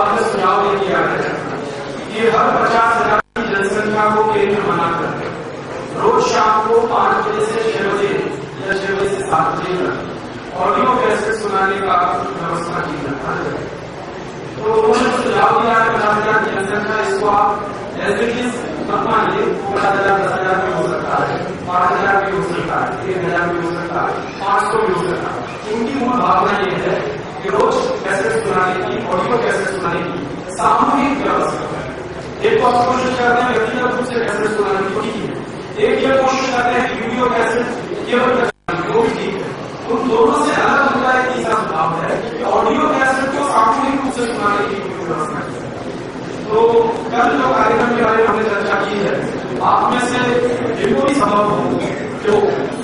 सुझाव ये किया गया कि हर 50,000 की जनसंख्या को केंद्र बनाकर रोज शाम को 5 बजे से 6 बजे या 6 बजे से 7 बजे तक ऑडियो कैसेट सुनाने का व्यवस्था की जाता है। तो उन्होंने सुझाव दिया है 50,000 की जनसंख्या, इसको आप एज इट इज मत मानिए, 50,000 10,000 भी हो सकता है, 5,000 भी हो सकता है, 1,000 भी हो सकता है, 500 भी हो सकता है। इनकी मूल भावना ये है कि रोज कैसेट सुनाने की, ऑडियो कैसेट सुनाने की सामूहिक व्यवस्था है। एक तो आप कोशिश करते हैं व्यक्तिगत रूप से कैसेट सुनाने की, ठीक है। एक ये कोशिश करते हैं कि वीडियो कैसेट केवल वो भी ठीक है। उन दोनों से अलग होता है तीसरा सुझाव है कि ऑडियो कैसेट को सामूहिक रूप से सुनाने की व्यवस्था है। तो कल जो कार्यक्रम के बारे में हमने चर्चा की है, आप में से जिनको भी संभव हो जो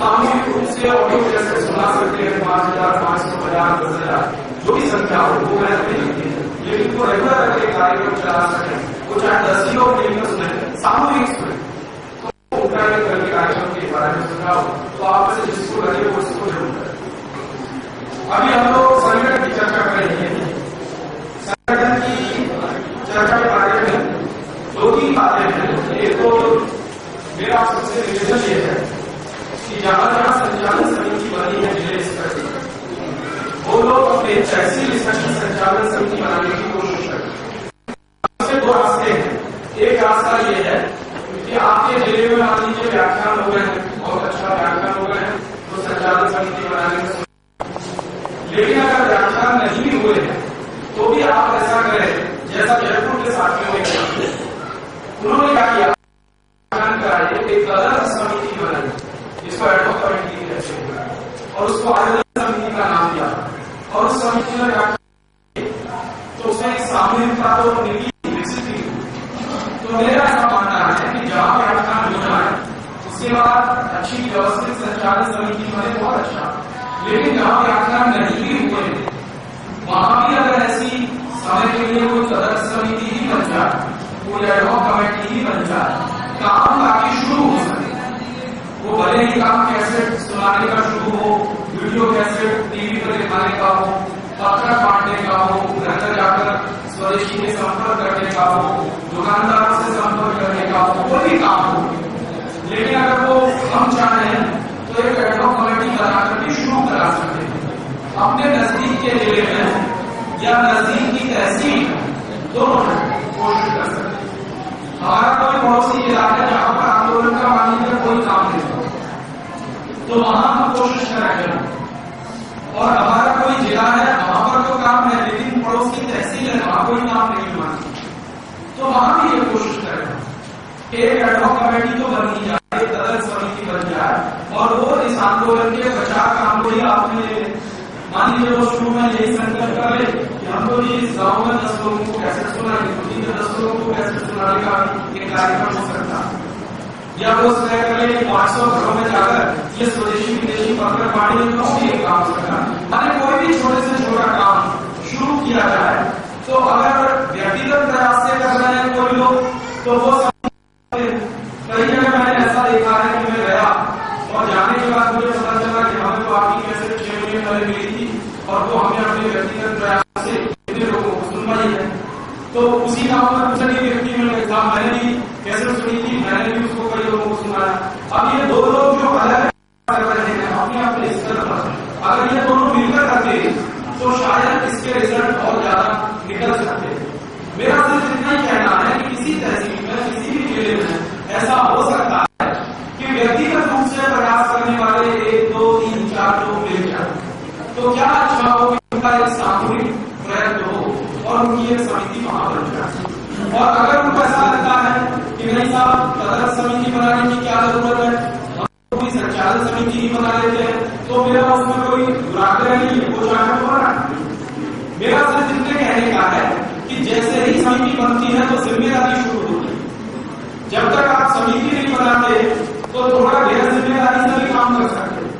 सामूहिक रूप से ऑडियो कैसेट सुना सकते हैं, 5,000, 500, 10,000, 10,000 जो भी संख्या हो वो मैं नहीं लगती है, लेकिन वो रेगुलर करके कार्यक्रम चला सके, वो चाहे 10 ही लोग मिलकर सुने, सामूहिक सुने, तो उनका करके कार्यक्रम के बारे में सुझाव तो आप से जिसको लगे वो उसको जरूर करें। अभी हम लोग संगठन की चर्चा कर रहे हैं। संगठन की चर्चा के बारे में 2-3 बातें हैं। एक तो मेरा सबसे निवेदन ये है कि जहां जहां संचालन समिति बनी है जिले स्तर की, वो लोग अपने तहसील स्तर की संचालन समिति बनाने की कोशिश करें। इससे 2 रास्ते हैं। एक रास्ता ये है कि आपके जिले में मान लीजिए व्याख्यान हो गए हैं, बहुत अच्छा व्याख्यान हो गए हैं, तो संचालन समिति बनाने में, लेकिन अगर व्याख्यान नहीं भी हुए हैं तो भी आप ऐसा करें जैसा जयपुर के साथियों ने किया। उन्होंने क्या किया, व्याख्यान कराए, एक अलग समिति बनाई जिसको एडहॉक कमेटी कहते हैं, और उसको आयोजन समिति का नाम दिया, और उस समिति में तो उसमें एक सामूहिकता तो नीति विकसित हुई। तो मेरा ऐसा मानना है कि जहां व्याख्यान हो जाए उसके बाद अच्छी व्यवस्थित संचालन समिति बने, बहुत अच्छा, लेकिन जहां व्याख्यान नहीं भी हुए वहां भी अगर ऐसी समय के लिए कोई सदस्य समिति ही बन जाए, कोई एडहॉक कमेटी ही बन जाए, काम ताकि शुरू हो सके। वो भले ही काम कैसेट सुनाने का शुरू हो, वीडियो कैसेट टीवी पर दिखाने का हो, पत्र बांटने का हो, घर घर जाकर स्वदेशी के संपर्क करने का हो, दुकानदारों से संपर्क करने का हो, कोई भी काम हो, लेकिन अगर वो हम चाहें तो एक एडहॉक कमेटी बनाकर भी शुरू करा सकते हैं अपने नजदीक के जिले में या नजदीक की तहसील, दोनों कोशिश कर सकते हैं। हमारा कोई पड़ोसी जिला है जहां पर आंदोलन का मान लीजिए कोई काम नहीं हो, तो वहां हम कोशिश करेंगे, और हमारा कोई जिला है वहां पर तो काम है लेकिन पड़ोस की तहसील है वहां कोई काम नहीं हुआ, तो वहां भी ये कोशिश करें एक एडहॉक कमेटी तो बन ही जाए, तदर्थ समिति बन जाए, और वो इस आंदोलन के बचाव काम को ही आपने मान लीजिए वो शुरू में यही संकल्प कर ले कि हम तो इस गाँव में 10 लोगों को कैसे सुनाएंगे, तो 10 लोगों को कैसे सुनाने का एक कार्यक्रम हो सकता है, या वो तय कर ले 500 घरों में जाकर ये स्वदेशी विदेशी पत्र बांटने तो भी एक काम करना है। कोई भी छोटे से छोटा काम शुरू किया जाए, तो अगर व्यक्तिगत प्रयास से कर रहे हैं कोई लोग, तो वो कई जगह मैंने ऐसा देखा है कि मैं गया और जाने के बाद मुझे पता चला कि हमें तो आपकी कैसे 6 महीने पहले मिली थी, और वो हमें अपने व्यक्तिगत प्रयास से इतने लोगों को सुनवाई है। तो उसी गाँव में मुझे नहीं व्यक्ति मिल गया, मैंने भी कैसे सुनी थी, मैंने भी उसको कई लोगों को सुनाया। अब ये 2 लोग जो अलग कर रहे हैं अपने अपने स्तर पर, अगर ये दोनों मिलकर करते तो शायद इसके रिजल्ट और ज्यादा निकल सकते। मेरा सिर्फ इतना ही कहना है कि किसी तहसील में, किसी भी जिले में ऐसा हो सकता है कि व्यक्तिगत रूप से प्रयास करने वाले 1, 2, 3, 4 लोग मिल जाए, तो क्या अच्छा हो कि उनका एक सामूहिक प्रयत्न हो और उनकी एक समिति वहां बन जाए। और अगर उनको ऐसा लगता है कि नहीं साहब तदर्थ समिति बनाने की क्या जरूरत है, हम कोई संचालन समिति ही बना लेते हैं, तो मेरा उसमें कोई दुराग्रह नहीं है, वो चाहे तो बना। मेरा सिर्फ इतने कहने का है कि जैसे ही समिति बनती है तो जिम्मेदारी शुरू होती है। जब तक आप समिति नहीं बनाते तो थोड़ा गैर जिम्मेदारी से भी काम कर सकते हैं,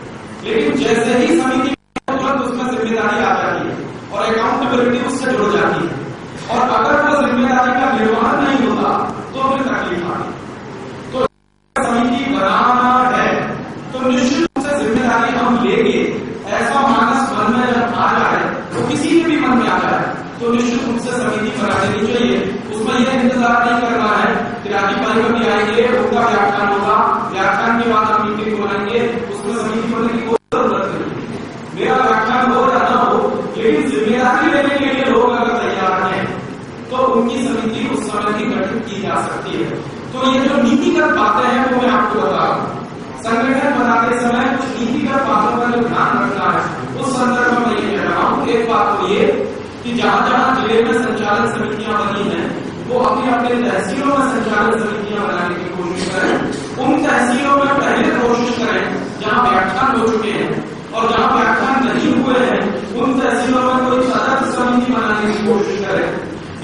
लेकिन जैसे ही समिति तुरंत उसमें जिम्मेदारी आ जाती है और अकाउंटेबिलिटी उससे जुड़ जाती है, और अगर वो जिम्मेदारी का निर्वहन नहीं होता तो फिर तकलीफ आती। तो समिति बनाना है तो निश्चित रूप से जिम्मेदारी हम लेंगे, ऐसा मानस मन में जब आ जाए, तो किसी के भी मन में आ जाए, तो निश्चित रूप से समिति बना इंतजार नहीं करना है कि राजीव भाई कभी आएंगे, उनका व्याख्यान होगा, व्याख्यान के बाद हम मीटिंग बनाएंगे, उसमें समिति बनने की कोई जरूरत नहीं। मेरा व्याख्यान हो या ना हो, लेकिन जिम्मेदारी लेने के लिए लोग अगर तैयार हैं तो उनकी समिति उस समय भी गठित की जा सकती है। तो ये जो नीतिगत बातें हैं वो मैं आपको बता रहा हूँ। संगठन बनाते समय कुछ नीतिगत बातों का जो ध्यान रखना है उस संदर्भ में ये कह रहा हूँ। एक बात तो ये कि जहां जहां जिले में संचालन समितियां बनी हैं वो अपने अपने तहसीलों में संचालन समितियां बनाने की कोशिश करें। उन तहसीलों में पहले कोशिश करें जहां व्याख्यान हो चुके हैं, और जहां व्याख्यान नहीं हुए हैं उन तहसीलों में कोई तदर्थ समिति बनाने की कोशिश करें।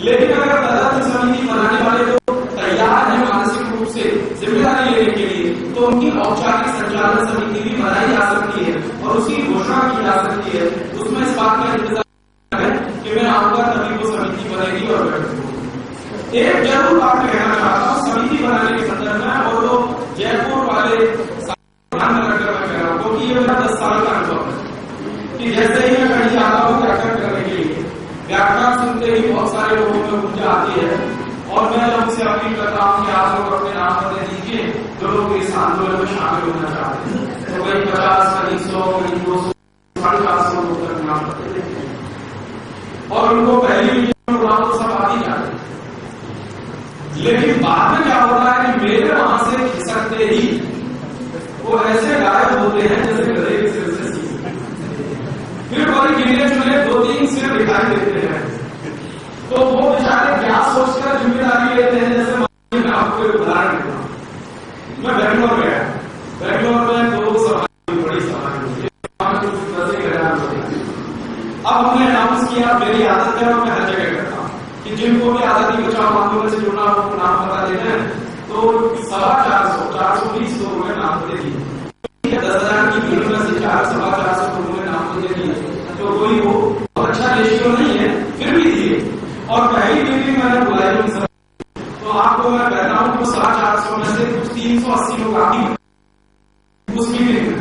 लेकिन अगर तदर्थ समिति बनाने वाले लोग तैयार हैं मानसिक रूप से जिम्मेदारी लेने के लिए, तो उनकी औपचारिक संचालन समिति भी बनाई जा सकती है और उसकी घोषणा की जा सकती है। उसमें इस बात का इंतजार कि मैं आऊंगा तभी वो समिति बनेगी और बैठेगी। एक जरूर बात कहना चाहता हूँ समिति बनाने के संदर्भ में, और वो जयपुर वाले ध्यान में रखकर मैं कह रहा हूँ, क्योंकि ये मेरा 10 साल का अनुभव है कि जैसे ही मैं कहीं आता हूँ व्याख्यान करने के लिए, व्याख्यान सुनते ही बहुत सारे लोगों में ऊर्जा आती है, और मैं उनसे अपील करता हूँ कि आप लोग अपने नाम पते दीजिए जो लोग इस आंदोलन में शामिल होना चाहते हैं। तो कहीं 50, कहीं 100, कहीं 200, 450 लोग तक नाम पते देते हैं, और उनको पहली प्रोग्राम तो सब आती जाते हैं। लेकिन बाद में क्या होता है कि मेरे वहां से खिसकते ही वो ऐसे गायब होते हैं जैसे गधे के सिर से सीधे, फिर बड़ी गिने चुने 2-3 सिर दिखाई देते हैं। तो वो बेचारे क्या सोचकर जिम्मेदारी लेते हैं, जैसे मैं आपको एक उदाहरण देता हूँ। मैं बेंगलोर गया, बेंगलोर में 2 सभा बड़ी सभा हुई, अब हमने अनाउंस किया, मेरी आदत है और मैं हर जगह करता हूँ कि जिनको भी आजादी बचाओ आंदोलन से जुड़ना हो उनको नाम पता देना है, तो 420 लोगों ने नाम दे दिए। 10,000 की भीड़ में से 400-450 लोगों ने नाम दे दिए, तो कोई वो अच्छा रेशियो नहीं है, फिर भी दिए। और पहली मीटिंग मैंने बुलाई उन सब, तो आपको मैं कहता हूँ कि 450 में से कुछ 380 लोग आती उस मीटिंग में,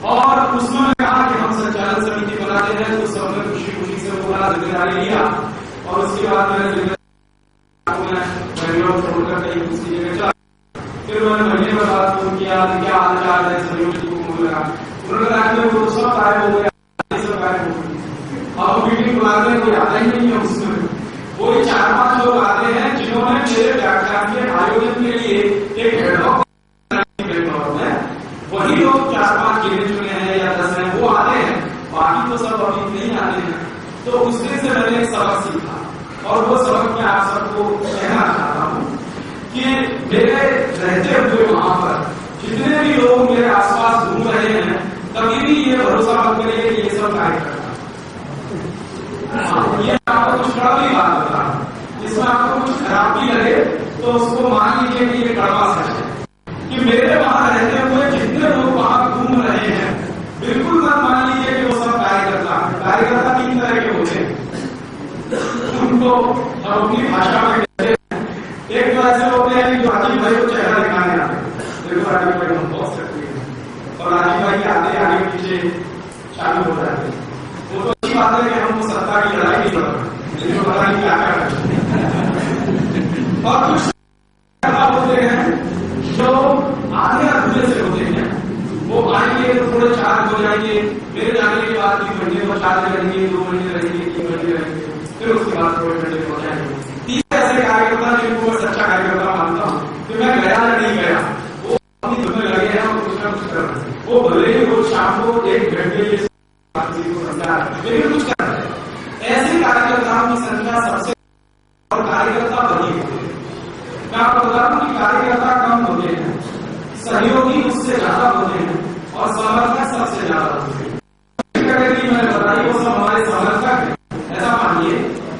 और उसमें मैं कहा कि हम संचालन समिति बनाते हैं, तो सबने खुशी खुशी से पूरा जिम्मेदारी लिया। और उसके बाद मैंने बेंगलोर छोड़कर कहीं दूसरी जगह चला। फिर मैंने महीने में बात फोन किया, क्या हाल है, सहयोग को फोन लगा, उन्होंने कहा कि वो सब गायब हो गया, सब गायब हो गया। अब मीटिंग बुलाते हैं कोई आता ही नहीं है उसमें, वही 4-5 लोग आते हैं जिन्होंने मेरे व्याख्यान के आयोजन के लिए एक हेडलॉक बेंगलोर में, वही लोग 4-5 गिने चुने हैं या 10 हैं, वो आते हैं, बाकी तो सब अभी नहीं आते हैं। तो उस दिन से मैंने एक सबक सीखा, और वो सबक मैं आप सबको कहना चाहता हूँ कि मेरे रहते हुए वहां पर जितने भी लोग मेरे आसपास घूम रहे हैं, कभी भी ये भरोसा मत करिए कि ये सब कार्य करता है। ये आपको कुछ कड़वी बात बता रहा हूँ, इसमें आपको कुछ खराब भी लगे तो उसको मान लीजिए कि ये कड़वा सच है कि मेरे वहां रहते हुए जितने लोग वहां घूम रहे हैं, बिल्कुल मत मान लीजिए कि वो सब कार्यकर्ता है। कार्यकर्ता 3 तरह के होते हैं, उनको हम अपनी भाषा में कहते हैं। एक तो ऐसे होते हैं कि जो राजीव भाई को चेहरा दिखाने आते हैं, देखो राजीव भाई हम बहुत सकते हैं, और राजीव भाई के आते आगे पीछे चालू हो जाते हैं। वो तो अच्छी बात है कि हमको सत्ता की लड़ाई नहीं लड़ रहे, लेकिन पता नहीं क्या कर और कुछ होते हैं जो आधे अधूरे से होते हैं, वो आएंगे तो थोड़े चार्ज हो जाएंगे, मेरे जाने के बाद 3 घंटे में चार्ज रहेंगे, 2 घंटे रहेंगे, 3 घंटे रहेंगे, फिर उसके बाद थोड़े घंटे हो जाएंगे। 3 ऐसे कार्यकर्ता जिनको मैं सच्चा कार्यकर्ता मानता हूँ कि मैं गया या नहीं गया, वो अपनी धुन में लगे हैं और कुछ ना कुछ कर रहे हैं। वो भले ही रोज शाम को 1 घंटे को समझा लेकिन कुछ कर रहे हैं। ऐसे कार्यकर्ताओं की संख्या सबसे और कार्यकर्ता बड़ी होती है। मैं आपको बता दूं कि कार्यकर्ता कम होते हैं, सहयोगी उससे ज्यादा होते हैं, और समर्थक सबसे ज्यादा होते हैं। कैटेगरी मैंने बताई वो सब हमारे समर्थक है, ऐसा मानिए।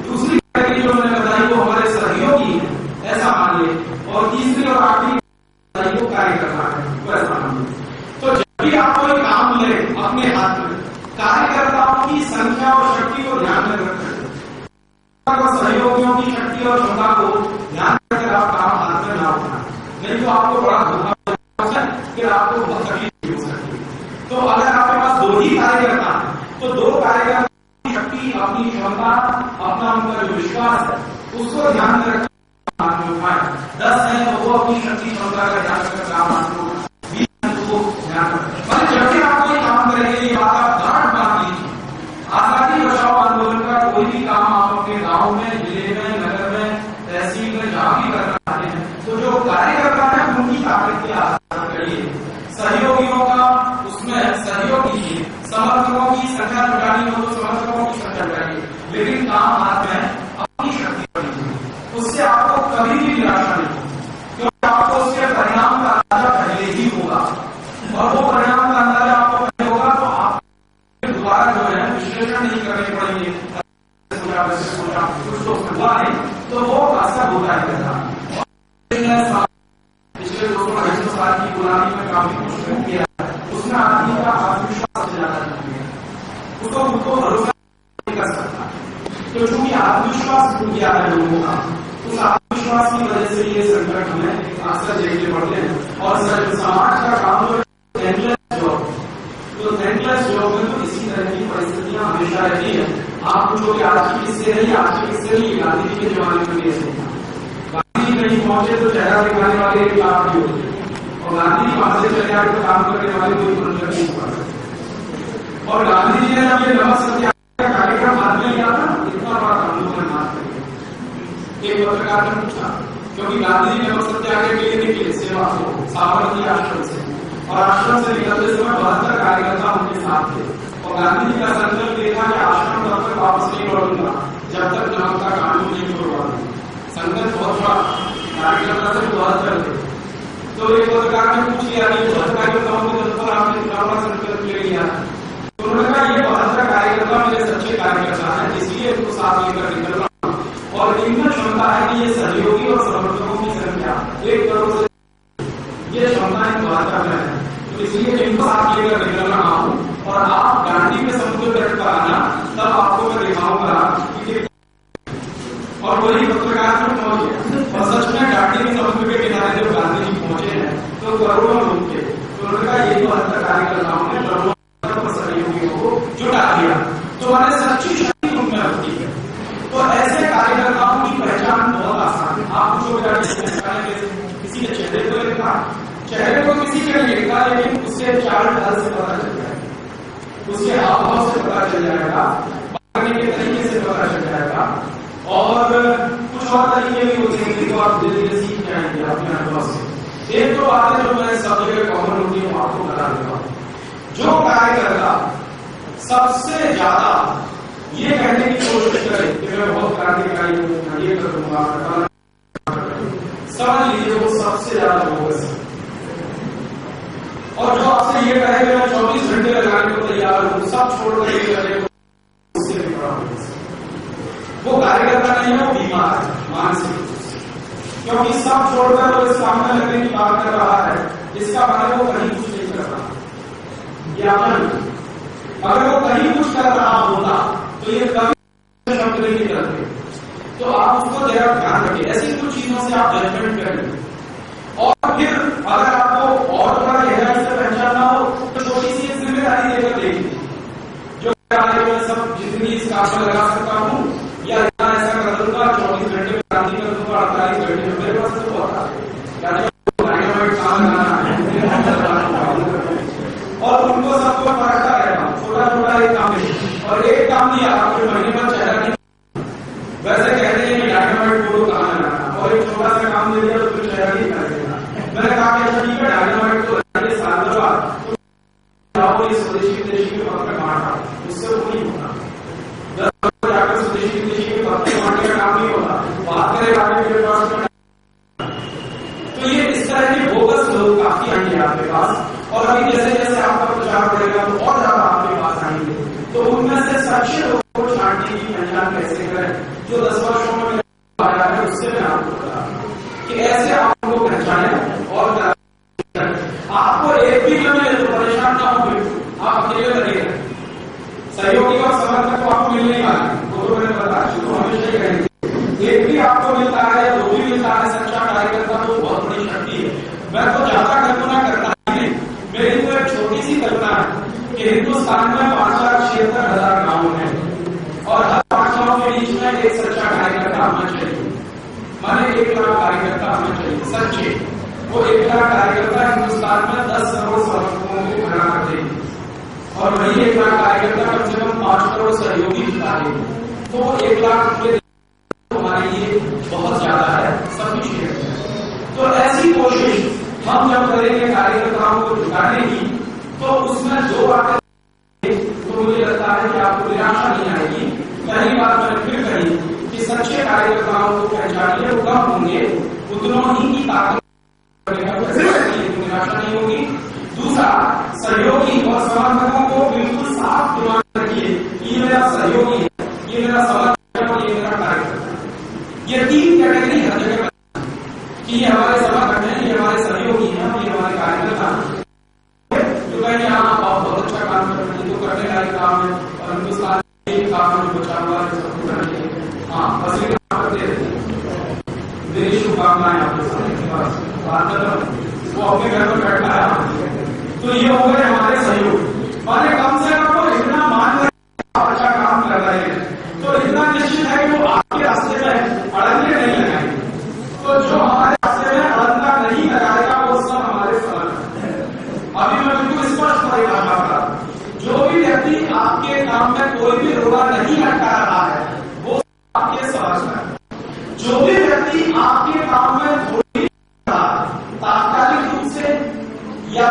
दूसरी कैटेगरी जो मैंने बताई वो हमारे सहयोगी है, ऐसा मानिए। और तीसरी और आखिरी वो कार्यकर्ता है, वो ऐसा मानिए। तो जब भी आप कोई काम ले अपने हाथ में, कार्यकर्ताओं की संख्या और शक्ति को ध्यान में रखें, सहयोगियों की शक्ति और क्षमता को ध्यान रखकर आप काम हाथ में ना उठाना, नहीं तो आपको बड़ा धोखा फिर आपको बहुत तकलीफ हो सकती है। तो अगर आपके पास 2 ही कार्यकर्ता है तो 2 कार्यकर्ता की शक्ति, अपनी क्षमता, अपना उनका जो विश्वास है उसको ध्यान में रखकर हाथ में उठाए, 10 हैं तो वो अपनी शक्ति क्षमता का ध्यान रखकर काम आपको, 20 हैं तो वो ध्यान रखें। जब भी आप कोई काम करेंगे ये बात आप गांठ बांध लीजिए। आजादी बचाओ आंदोलन का कोई भी काम आप अपने गांव में, जिले में, नगर में, तहसील में जहां भी करना चाहते हैं तो जो कार्यकर्ता है उनकी ताकत के आधार करिए, सहयोगियों का उसमें सहयोग कीजिए, समर्थकों की संख्या जुटानी हो तो समर्थकों की संख्या जुटाइए, लेकिन काम हाथ में अपनी शक्ति बढ़ाइए। उससे आपको कभी भी निराशा नहीं होगी, क्योंकि आपको उसके परिणाम का अंदाजा पहले ही होगा, और वो परिणाम का अंदाजा आपको पहले होगा तो आप दोबारा जो है विश्लेषण नहीं करने पड़ेंगे, कुछ तो हुआ नहीं तो वो असर होता है। पिछले 200-250 साल की गुलामी में काफी कुछ शुरू किया, उसमें आदमी का आत्मविश्वास ज्यादा नहीं है, उसको खुद को भरोसा नहीं कर सकता, तो चूंकि आत्मविश्वास टूट गया है लोगों का, उस आत्मविश्वास की वजह से ये संकट हमें अक्सर देखने पड़ते हैं। और समाज का काम जो थैंकलेस जॉब, तो थैंकलेस जॉब में तो इसी तरह की परिस्थितियां हमेशा रहती है। आप पूछोगे आज की किससे रही, आज की किससे रही, गांधी जी के जमाने में भी ऐसे गांधी जी नहीं पहुंचे तो चेहरा दिखाने वाले एक लाभ भी होते, और गांधी जी वहां से चले आए तो काम करने वाले कोई मंजूर नहीं हुआ। और गांधी जी ने जब ये नमक सत्याग्रह का कार्यक्रम हाथ में लिया था, इतना बड़ा आंदोलन हाथ में लिया। एक पत्रकार ने पूछा, क्योंकि गांधी जी नमक सत्याग्रह के लिए निकले सेवा को साबरमती आश्रम से, और आश्रम से निकलते समय 72 कार्यकर्ता उनके साथ थे, और गांधी जी का संकल्प ये था कि आश्रम तब तक वापस नहीं लौटूंगा जब तक नमक का कानून नहीं छोड़वा दूं। संकल्प बहुत बड़ा, कार्यकर्ता से 72 थे। तो एक पत्रकार ने पूछ लिया कि 72 कार्यकर्ताओं के दल पर आपने इतना बड़ा संकल्प ले लिया, तो उन्होंने कहा ये 72 कार्यकर्ता मेरे सच्चे कार्यकर्ता है, इसलिए उनको साथ लेकर निकल रहा हूं, और इनमें क्षमता है कि ये सहयोगी और समर्थकों की संख्या 1 करोड़ से, ये क्षमता इन 72 में है, तो इसलिए इनको साथ लेकर निकल रहा हूं, और आप गांधी में समुद्र तट पर आना, तब आपको मैं दिखाऊंगा कि, और वही पत्रकार में पहुंच गया, और सच में गांधी के समुद्र के किनारे जब गांधी जी पहुंचे हैं तो करोड़ों लोग थे, तो उन्होंने कहा ये 72 कार्यकर्ताओं ने करोड़ों सहयोगियों को जुटा दिया, तो मैंने सच्ची शक्ति उनमें रखी है। तो ऐसे कार्यकर्ताओं की पहचान बहुत आसान है। आप किसी के चेहरे को लिखा, चेहरे को किसी के लिखा, लेकिन उससे चाल ढाल से पता चल जाएगा, उसके हाव भाव से पता चल जाएगा, बात करने के तरीके से पता चल जाएगा, और कुछ और तरीके भी होते हैं जिनको आप धीरे धीरे सीख जाएंगे अपने अनुभव से। एक तो बात है जो मैं सब जगह कॉमन होती है, आपको बता देता हूँ, जो कार्यकर्ता सबसे ज्यादा ये कहने की कोशिश करे कि मैं बहुत क्रांतिकारी हूँ, मैं ये कर दूंगा, समझ लीजिए वो सबसे ज्यादा बोगस है। और जो आपसे ये कहे कि मैं 24 घंटे लगाने को तैयार हूं, सब छोड़कर ये करे, उससे भी बड़ा वो कार्यकर्ता नहीं है, वो बीमार है मानसिक, क्योंकि सब छोड़कर वो इस काम में लगने की बात कर रहा है, इसका मतलब वो कहीं कुछ नहीं कर रहा। ये अगर वो कहीं कुछ कर रहा होता तो ये कभी शब्द नहीं निकलते। तो आप उसको जरा ध्यान रखिए, ऐसी कुछ चीजों से आप जजमेंट करेंगे, और फिर अगर आपको और थोड़ा गहराई से पहचानना हो तो छोटी सी एक जिम्मेदारी देकर देखिए, जो मैं सब जितनी इस काम में लगा सकता हूँ, या ऐसा कर दूंगा 24 घंटे में क्रांति कर दूंगा, 48 घंटे में मेरे पास तो होता है, और उनको सबको पढ़ता रहना, छोटा छोटा एक काम है, और एक काम दिया आपके महीने पर चेहरा नहीं, वैसे कहते हैं कि डायनामाइट फोटो कहाँ लगाना, और एक छोटा सा काम दे दिया तो फिर चेहरा नहीं कर देना। मैंने कहा कि अच्छा ठीक है, डायनामाइट तो लगाइए, साल बाद तो ये स्वदेशी विदेशी के पत्र बांटा, उससे वो नहीं होता, 10 जाकर स्वदेशी विदेशी के पत्र बांटने का काम नहीं होता, बात करें आगे के पास में। तो ये इस तरह के बोगस लोग काफी आएंगे आपके पास, और अभी जैसे जैसे आपका प्रचार बढ़ेगा तो और ज्यादा आपके पास आएंगे, तो उनमें से सच्चे लोगों को छांटने की पहचान कैसे करें, जो 10 वर्षों में आया है, उससे मैं आपको बता कि ऐसे आपको पहचाने, और आपको एक भी मिले तो परेशान ना हो, आप अकेले लगे, सहयोगी और समर्थक को आपको मिलने वाले, वो तो मैंने बताया, तो हमेशा ही कहेंगे, एक भी आपको मिलता है या 2 भी मिलता है सच्चा कार्यकर्ता, तो बहुत बड़ी शक्ति है। मैं तो ज्यादा कल्पना करता ही नहीं, मेरी तो एक छोटी सी कल्पना है कि हिंदुस्तान में 5,76,000 गाँव हैं, और हर 5 गाँव के बीच में एक सच्चा कार्यकर्ता कार्यकर्ता हमें चाहिए सच्चे। वो 1 लाख कार्यकर्ता हिंदुस्तान में 10 करोड़ समर्थकों को खड़ा कर देंगे और वही 1 लाख कार्यकर्ता कम से कम 5 करोड़ सहयोगी जुटा देंगे। तो 1 लाख हमारे लिए बहुत ज्यादा है, सफिशिएंट है। तो ऐसी कोशिश हम जब करेंगे कार्यकर्ताओं को जुटाने की, तो उसमें जो बातें तो मुझे लगता है कि आपको निराशा नहीं आएगी। पहली बात मैंने फिर कही कि सच्चे कार्यकर्ताओं को पहचानिए, वो कम होंगे, उतनों ही की ताकत निराशा नहीं होगी। दूसरा, सहयोगी और समर्थकों को बिल्कुल साफ दिमाग रखिए कि ये मेरा सहयोगी है, ये मेरा समर्थक है और ये मेरा कार्यकर्ता है। ये 3 कैटेगरी हर जगह कि ये हमारे समर्थक हैं, ये हमारे सहयोगी हैं, ये हमारे कार्यकर्ता हैं। जो कहेंगे हाँ आप बहुत अच्छा काम कर रहे हैं, तो करने लायक काम है और हिंदुस्तान में काम जो बचा हुआ है सबको करने के हाँ बस ये काम करते रहते। मेरी शुभकामनाएं आपके साथ बात कर रहा हूँ, वो अपने घर में बैठा है। तो ये हो गए हमारे सहयोग माने कम से कम वो इतना मान रहे अच्छा काम कर रहे हैं, तो इतना निश्चित है कि वो आपके रास्ते में अड़ंगे नहीं लगाएंगे। तो जो हमारे रास्ते में अड़ंगा नहीं लगाएगा वो सब हमारे समर्थक है। अभी मैं बिल्कुल स्पष्ट परिभाषा कर, जो भी व्यक्ति आपके काम में कोई भी रोड़ा नहीं अटका रहा है वो आपके समर्थक है। जो भी व्यक्ति आपके काम में थोड़ी तात्कालिक रूप से या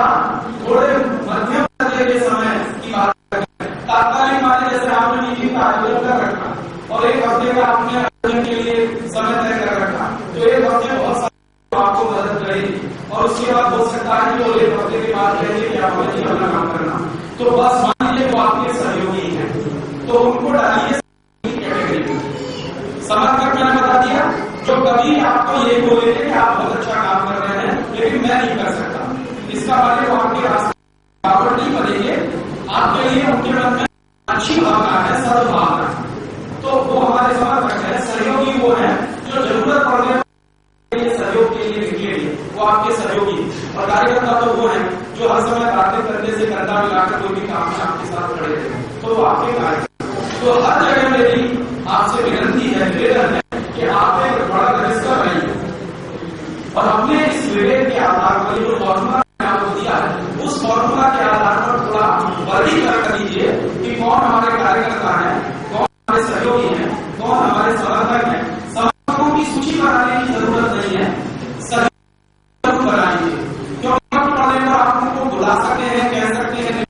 थोड़े मध्यम दर्जे के समय की बात करें, तात्कालिक माने जैसे आपने मीटिंग का आयोजन कर रखा और 1 हफ्ते का आपने आयोजन के लिए समय तय कर रखा, तो 1 हफ्ते बहुत सारे आपको मदद करेगी और उसके बाद हो सकता है कि वो 1 हफ्ते के बाद कहेंगे कि आप मुझे अपना काम करना। तो बस मान लीजिए वो आपके सहयोगी हैं, तो उनको डालिए कैटेगरी में। समर्थक मैंने बता दिया, जो कभी आपको ये बोले कि आप बहुत अच्छा काम कर रहे हैं लेकिन मैं नहीं कर सकता, इसका मतलब वो आपके रास्ते रुकावट नहीं बनेंगे, आपके लिए उनके मन में अच्छी भावना है, सद्भावना है, तो वो हमारे समर्थक है। सहयोगी वो है जो जरूरत पड़ने पर सहयोग के लिए निकलेंगे, वो आपके सहयोगी। और कार्यकर्ता तो वो है जो हर समय बातें करने से कंधा मिलाकर कोई भी काम में आपके साथ खड़े हैं, तो वो आपके कार्यकर्ता। तो हर जगह मेरी आपसे विनती है, निवेदन है कि आप एक बड़ा रजिस्टर रहिए और अपने इस विवेक के आधार पर जो फॉर्मूला आपको दिया है उस फॉर्मूला के आधार पर थोड़ा वर्गीकरण कर लीजिए कि कौन हमारे कार्यकर्ता है, कौन हमारे सहयोगी है, कौन हमारे समर्थक है। समर्थकों की सूची बनाने की जरूरत नहीं है, सहयोग बनाइए, क्योंकि पढ़ने पर आप उनको बुला सकते हैं, कह सकते हैं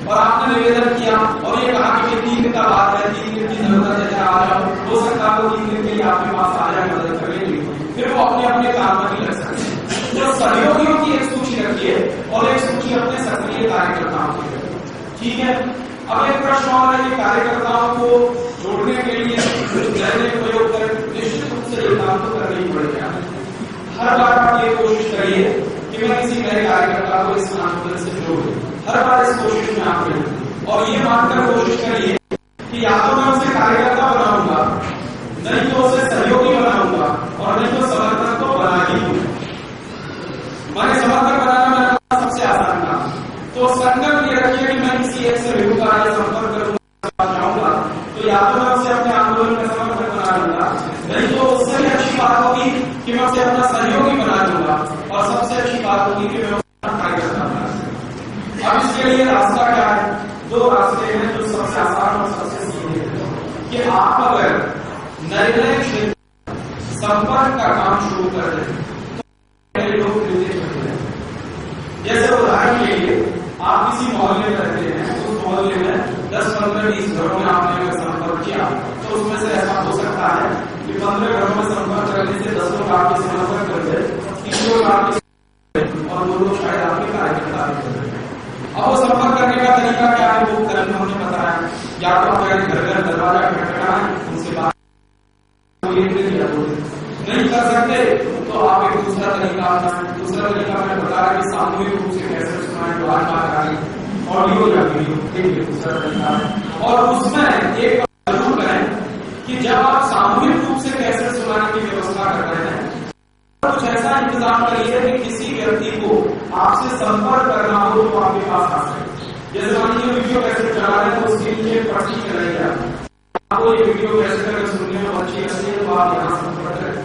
और आपने निवेदन किया और ये कहा कि 3 दिन का बात है, 3 दिन की जरूरत है, आ जाओ, हो सकता है 3 दिन के लिए आपके पास आ जाए मदद करने के लिए, फिर वो अपने अपने काम में भी लग सकते हैं। तो सहयोगियों की एक सूची रखिए और एक सूची अपने सक्रिय कार्यकर्ताओं की रखिए, ठीक है। अब एक प्रश्न और है कि कार्यकर्ताओं को जोड़ने के लिए नए प्रयोग करें, निश्चित रूप से ये काम तो करना ही पड़ेगा। हर बार आप ये कोशिश करिए कि मैं किसी नए कार्यकर्ता को इस आंदोलन से जोड़ूं, हर बार इस कोशिश में आप रहें और ये मानकर कोशिश करिए कि या तो मैं उसे कार्यकर्ता बनाऊंगा, नहीं तो उसे सहयोगी बनाऊंगा और नहीं तो समर्थक तो बना ही दूंगा। माने समर्थक बनाना मेरा सबसे आसान काम, तो संकल्प ये रखिए कि मैं किसी एक से मिलूंगा या संपर्क करूंगा जाऊंगा, तो या तो मैं उसे अपने आंदोलन में समर्थक बना लूंगा, नहीं तो उससे भी अच्छी बात होगी कि मैं उसे अपना सहयोगी बना लूंगा और सबसे अच्छी बात होगी कि मैं उसे कार्यकर्ता बना लूंगा। अब इसके लिए रास्ता क्या है? 2 रास्ते हैं जो सबसे आसान और सबसे सीधे हैं कि आप अगर नए क्षेत्र संपर्क का काम शुरू कर दें तो लोग मिलते चलते हैं। जैसे उदाहरण के लिए आप किसी मोहल्ले में रहते हैं, उस मोहल्ले में 10, 15, 20 घरों में आपने अगर संपर्क किया तो उसमें से ऐसा हो सकता है कि 15 घरों में संपर्क करने से 10 लोग आपके समर्थक कर दे, 3 लोग आपके और 2 लोग शायद आपके कार्यकर्ता कर दे। अब वो संपर्क करने का तरीका क्या है वो कल हमने बताया, या तो आप घर घर दरवाजा खटखटाना है, उनसे बात नहीं कर सकते तो आप एक दूसरा तरीका अपनाएं। दूसरा तरीका मैंने बताया कि सामूहिक रूप से कैसे सुनाएं, तो आज बात आ रही ऑडियो या वीडियो, एक दूसरा तरीका है। और उसमें एक जरूर करें कि जब आप सामूहिक रूप से कैसे सुनाने की व्यवस्था कर रहे हैं कुछ ऐसा इंतजाम करिए कि किसी व्यक्ति को आपसे संपर्क करना हो तो आपके पास आ सके। जैसे मान लीजिए वीडियो कैसे चला रहे हैं तो उसके लिए पर्ची चलाई जाए, आपको ये वीडियो कैसे सुनने में अच्छी लगती है तो आप यहाँ संपर्क करें।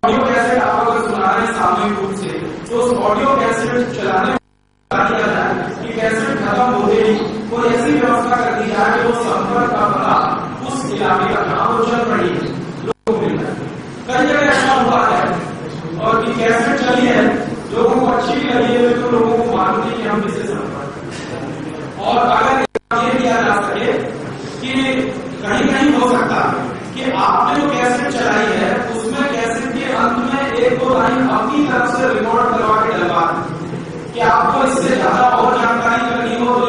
वीडियो कैसे सामूहिक रूप से, तो उस ऑडियो कैसेट चलाने दिया जाए कि कैसेट खत्म होते ही कोई ऐसी व्यवस्था कर दी जाए कि वो संपर्क का पता उस इलाके का जहां वो चल रही है लोगों को मिल जाए। कई जगह ऐसा हुआ है और कि कैसेट चली है, लोगों को अच्छी भी लगी है, तो लोगों को मालूम नहीं कि हम किससे संपर्क करें। और अगर ये किया जा सके कि कहीं कहीं हो सकता है कि आपने जो कैसेट चलाई है उसमें कैसेट के अंत में एक दो लाइन अपनी तरफ से रिकॉर्ड करवा के डलवा दें कि आपको इससे ज्यादा और जानकारी करनी हो तो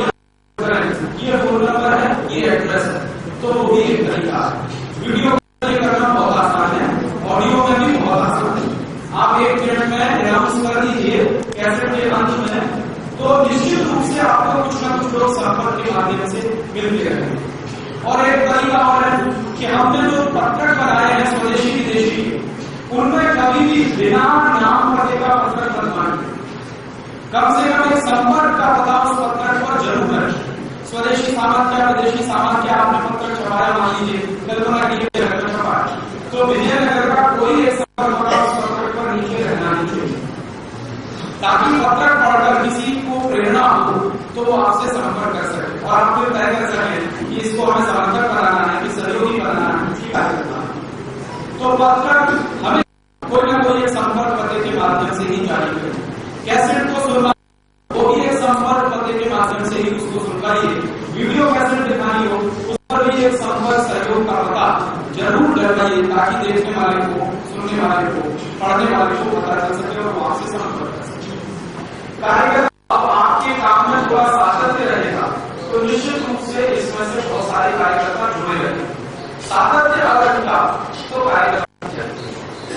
ये फोन नंबर है, ये एड्रेस है, तो वो भी एक तरीका है। वीडियो करना बहुत आसान है, ऑडियो में भी बहुत आसान है। आप 1 मिनट में अनाउंस कर दीजिए कैसेट के अंत में, तो निश्चित रूप से आपको कुछ ना कुछ लोग संपर्क के माध्यम से मिलते रहेंगे। और एक तरीका और है कि हमने जो पत्रक बनाए हैं स्वदेशी विदेशी, उनमें कभी भी बिना नाम पते का पत्रक मत बनाइए। कम से कम एक संपर्क का पता उस पत्रक पर जरूर रखें। स्वदेशी सामान्य विदेशी सामान्य आपने पत्रक छपाया, मान लीजिए कल्पना की छपाया, तो विजयनगर का कोई एक संपर्क पता उस पत्रक पर नीचे रहना नहीं चाहिए, ताकि पत्रक पढ़कर किसी को प्रेरणा हो तो वो आपसे संपर्क कर सके और आप फिर तय कर सकें कि इसको हमें समर्थक बनाना है कि सहयोगी बनाना है, ठीक है। तो पत्रक हमें कोई ना कोई एक संपर्क पते के माध्यम से ही जारी करें। कैसेट को सुनना वो भी एक संपर्क पते के माध्यम से ही उसको सुनवाइए। वीडियो कैसेट दिखानी हो उस पर भी एक संपर्क सहयोग का पता जरूर डलवाइए, ताकि देखने वाले को, सुनने वाले को, पढ़ने वाले को पता चल सके और वो आपसे संपर्क कर सके। कार्यक्रम अब आपके काम में थोड़ा सातत्य रहेगा तो निश्चित रूप से इसमें से बहुत सारे कार्यकर्ता जुड़े रहेंगे। सातत्य अगर मिला तो कार्यक्रम,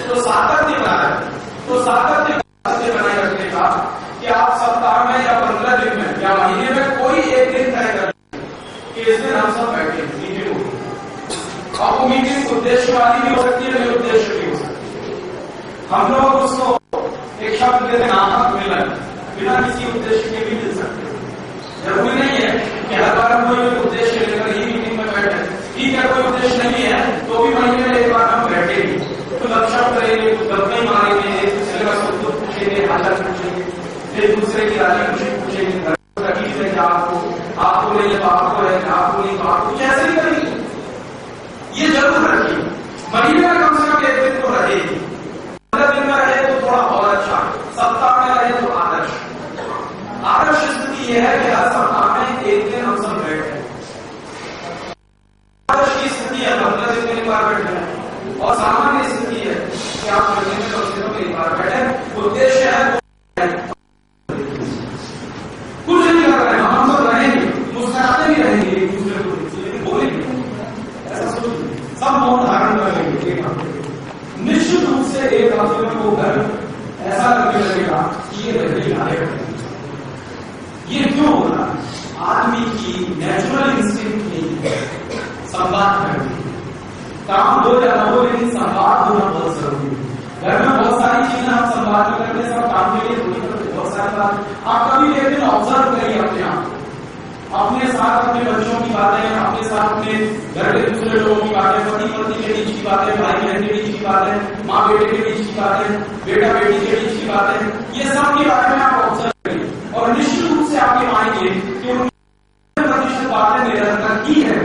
तो सातत्य बनाए, तो सातत्य बनाए रखने का कि आप सप्ताह में या 15 दिन में या महीने में कोई एक दिन तय कर कि इस दिन हम सब बैठे मीटिंग होगी। और वो मीटिंग उद्देश्य वाली भी हो सकती है, उद्देश्य भी हो सकती है। हम लोग उसको एक शब्द के नामक मिलन बिना किसी उद्देश्य के भी मिल सकते हैं। जरूरी नहीं है कि हर बार हम कोई उद्देश्य लेकर ही मीटिंग में बैठे। ठीक है, कोई उद्देश्य नहीं है तो भी महीने में एक बार हम बैठेंगे, तो लक्ष्य करेंगे, गप्पे मारेंगे, एक दूसरे का सुख दुख पूछेंगे, हालत पूछेंगे, एक दूसरे की राजी खुशी पूछेंगे, तकलीफ है क्या आपको नहीं है तो आपको है, आपको नहीं तो आपको, कैसे ही करेंगे। ये जरूर रखिए, महीने में कम से कम एक दिन तो रहेगी। 15 दिन में रहे तो थोड़ा और अच्छा, सप्ताह में रहे तो आदर्श। आदर्श स्थिति यह है कि हर सप्ताह में एक दिन हम सब बैठे। आदर्श की स्थिति है 15 दिन में एक बार बैठे, और सामान्य स्थिति है कि आप महीने में कम से कम एक बार बैठे। उद्देश्य है कुछ नहीं कर रहे हैं, हम सब रहेंगे, मुस्कुराते भी रहेंगे एक दूसरे को, लेकिन बोलेंगे ऐसा सोचिए, सब मौन धारण कर लेंगे एक हफ्ते। निश्चित रूप से एक हफ्ते में वो घर ऐसा लगने लगेगा कि ये रहने लायक है। ये क्यों हो रहा है? आदमी की नेचुरल इंस्टिंक्ट नहीं है संवाद करने। काम हो या न हो, लेकिन संवाद होना बहुत जरूरी है। घर में बहुत सारी चीजें हम संवाद में करते हैं, सब काम के लिए थोड़ी करते, बहुत सारी बात आप कभी एक दिन ऑब्जर्व करिए अपने आप, अपने साथ अपने बच्चों की बातें, अपने साथ अपने घर के दूसरे लोगों की बातें, पति पत्नी के बीच की बातें, भाई बहन के बीच की बातें, माँ बेटे के बीच की बातें, बेटा बेटी के बीच की बातें, ये सब के बारे में आप ऑब्जर्व करिए और निश्चित रूप से आप ये मानेंगे कि 90% बातें निरंतर की है,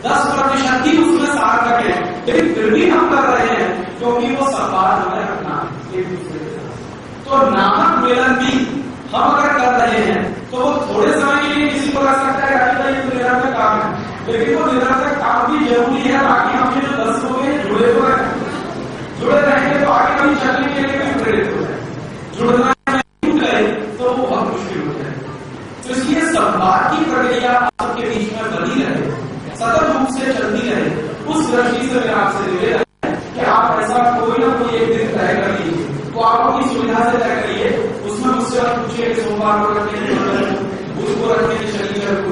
10% ही उसमें सार्थक है, लेकिन फिर भी हम कर रहे हैं क्योंकि वो संवाद हमें रखना एक दूसरे के साथ। तो नामक मिलन भी हम अगर कर रहे हैं तो वो थोड़े समय के लिए किसी को लग सकता है कि ये तो निरंतर काम है, लेकिन वो निरंतर काम भी जरूरी है, ताकि हम ये जो 10 लोग हैं जुड़े तो रहें। जुड़े रहेंगे तो आगे कभी चलने के लिए भी प्रेरित हो जाए। जुड़ना टूट गए तो वो बहुत मुश्किल हो जाए। तो इसलिए संवाद की प्रक्रिया आपके बीच में बनी रहे, सतत रूप से चलती रहे। उस दृष्टि से मैं आपसे निवेदन है कि आप ऐसा कोई ना कोई एक दिन तय कर लीजिए, तो आप अपनी सुविधा से तय करिए। उसमें मुझसे आप पूछिए कि सोमवार को रखने के लिए, उसको रखने के शनिवार को,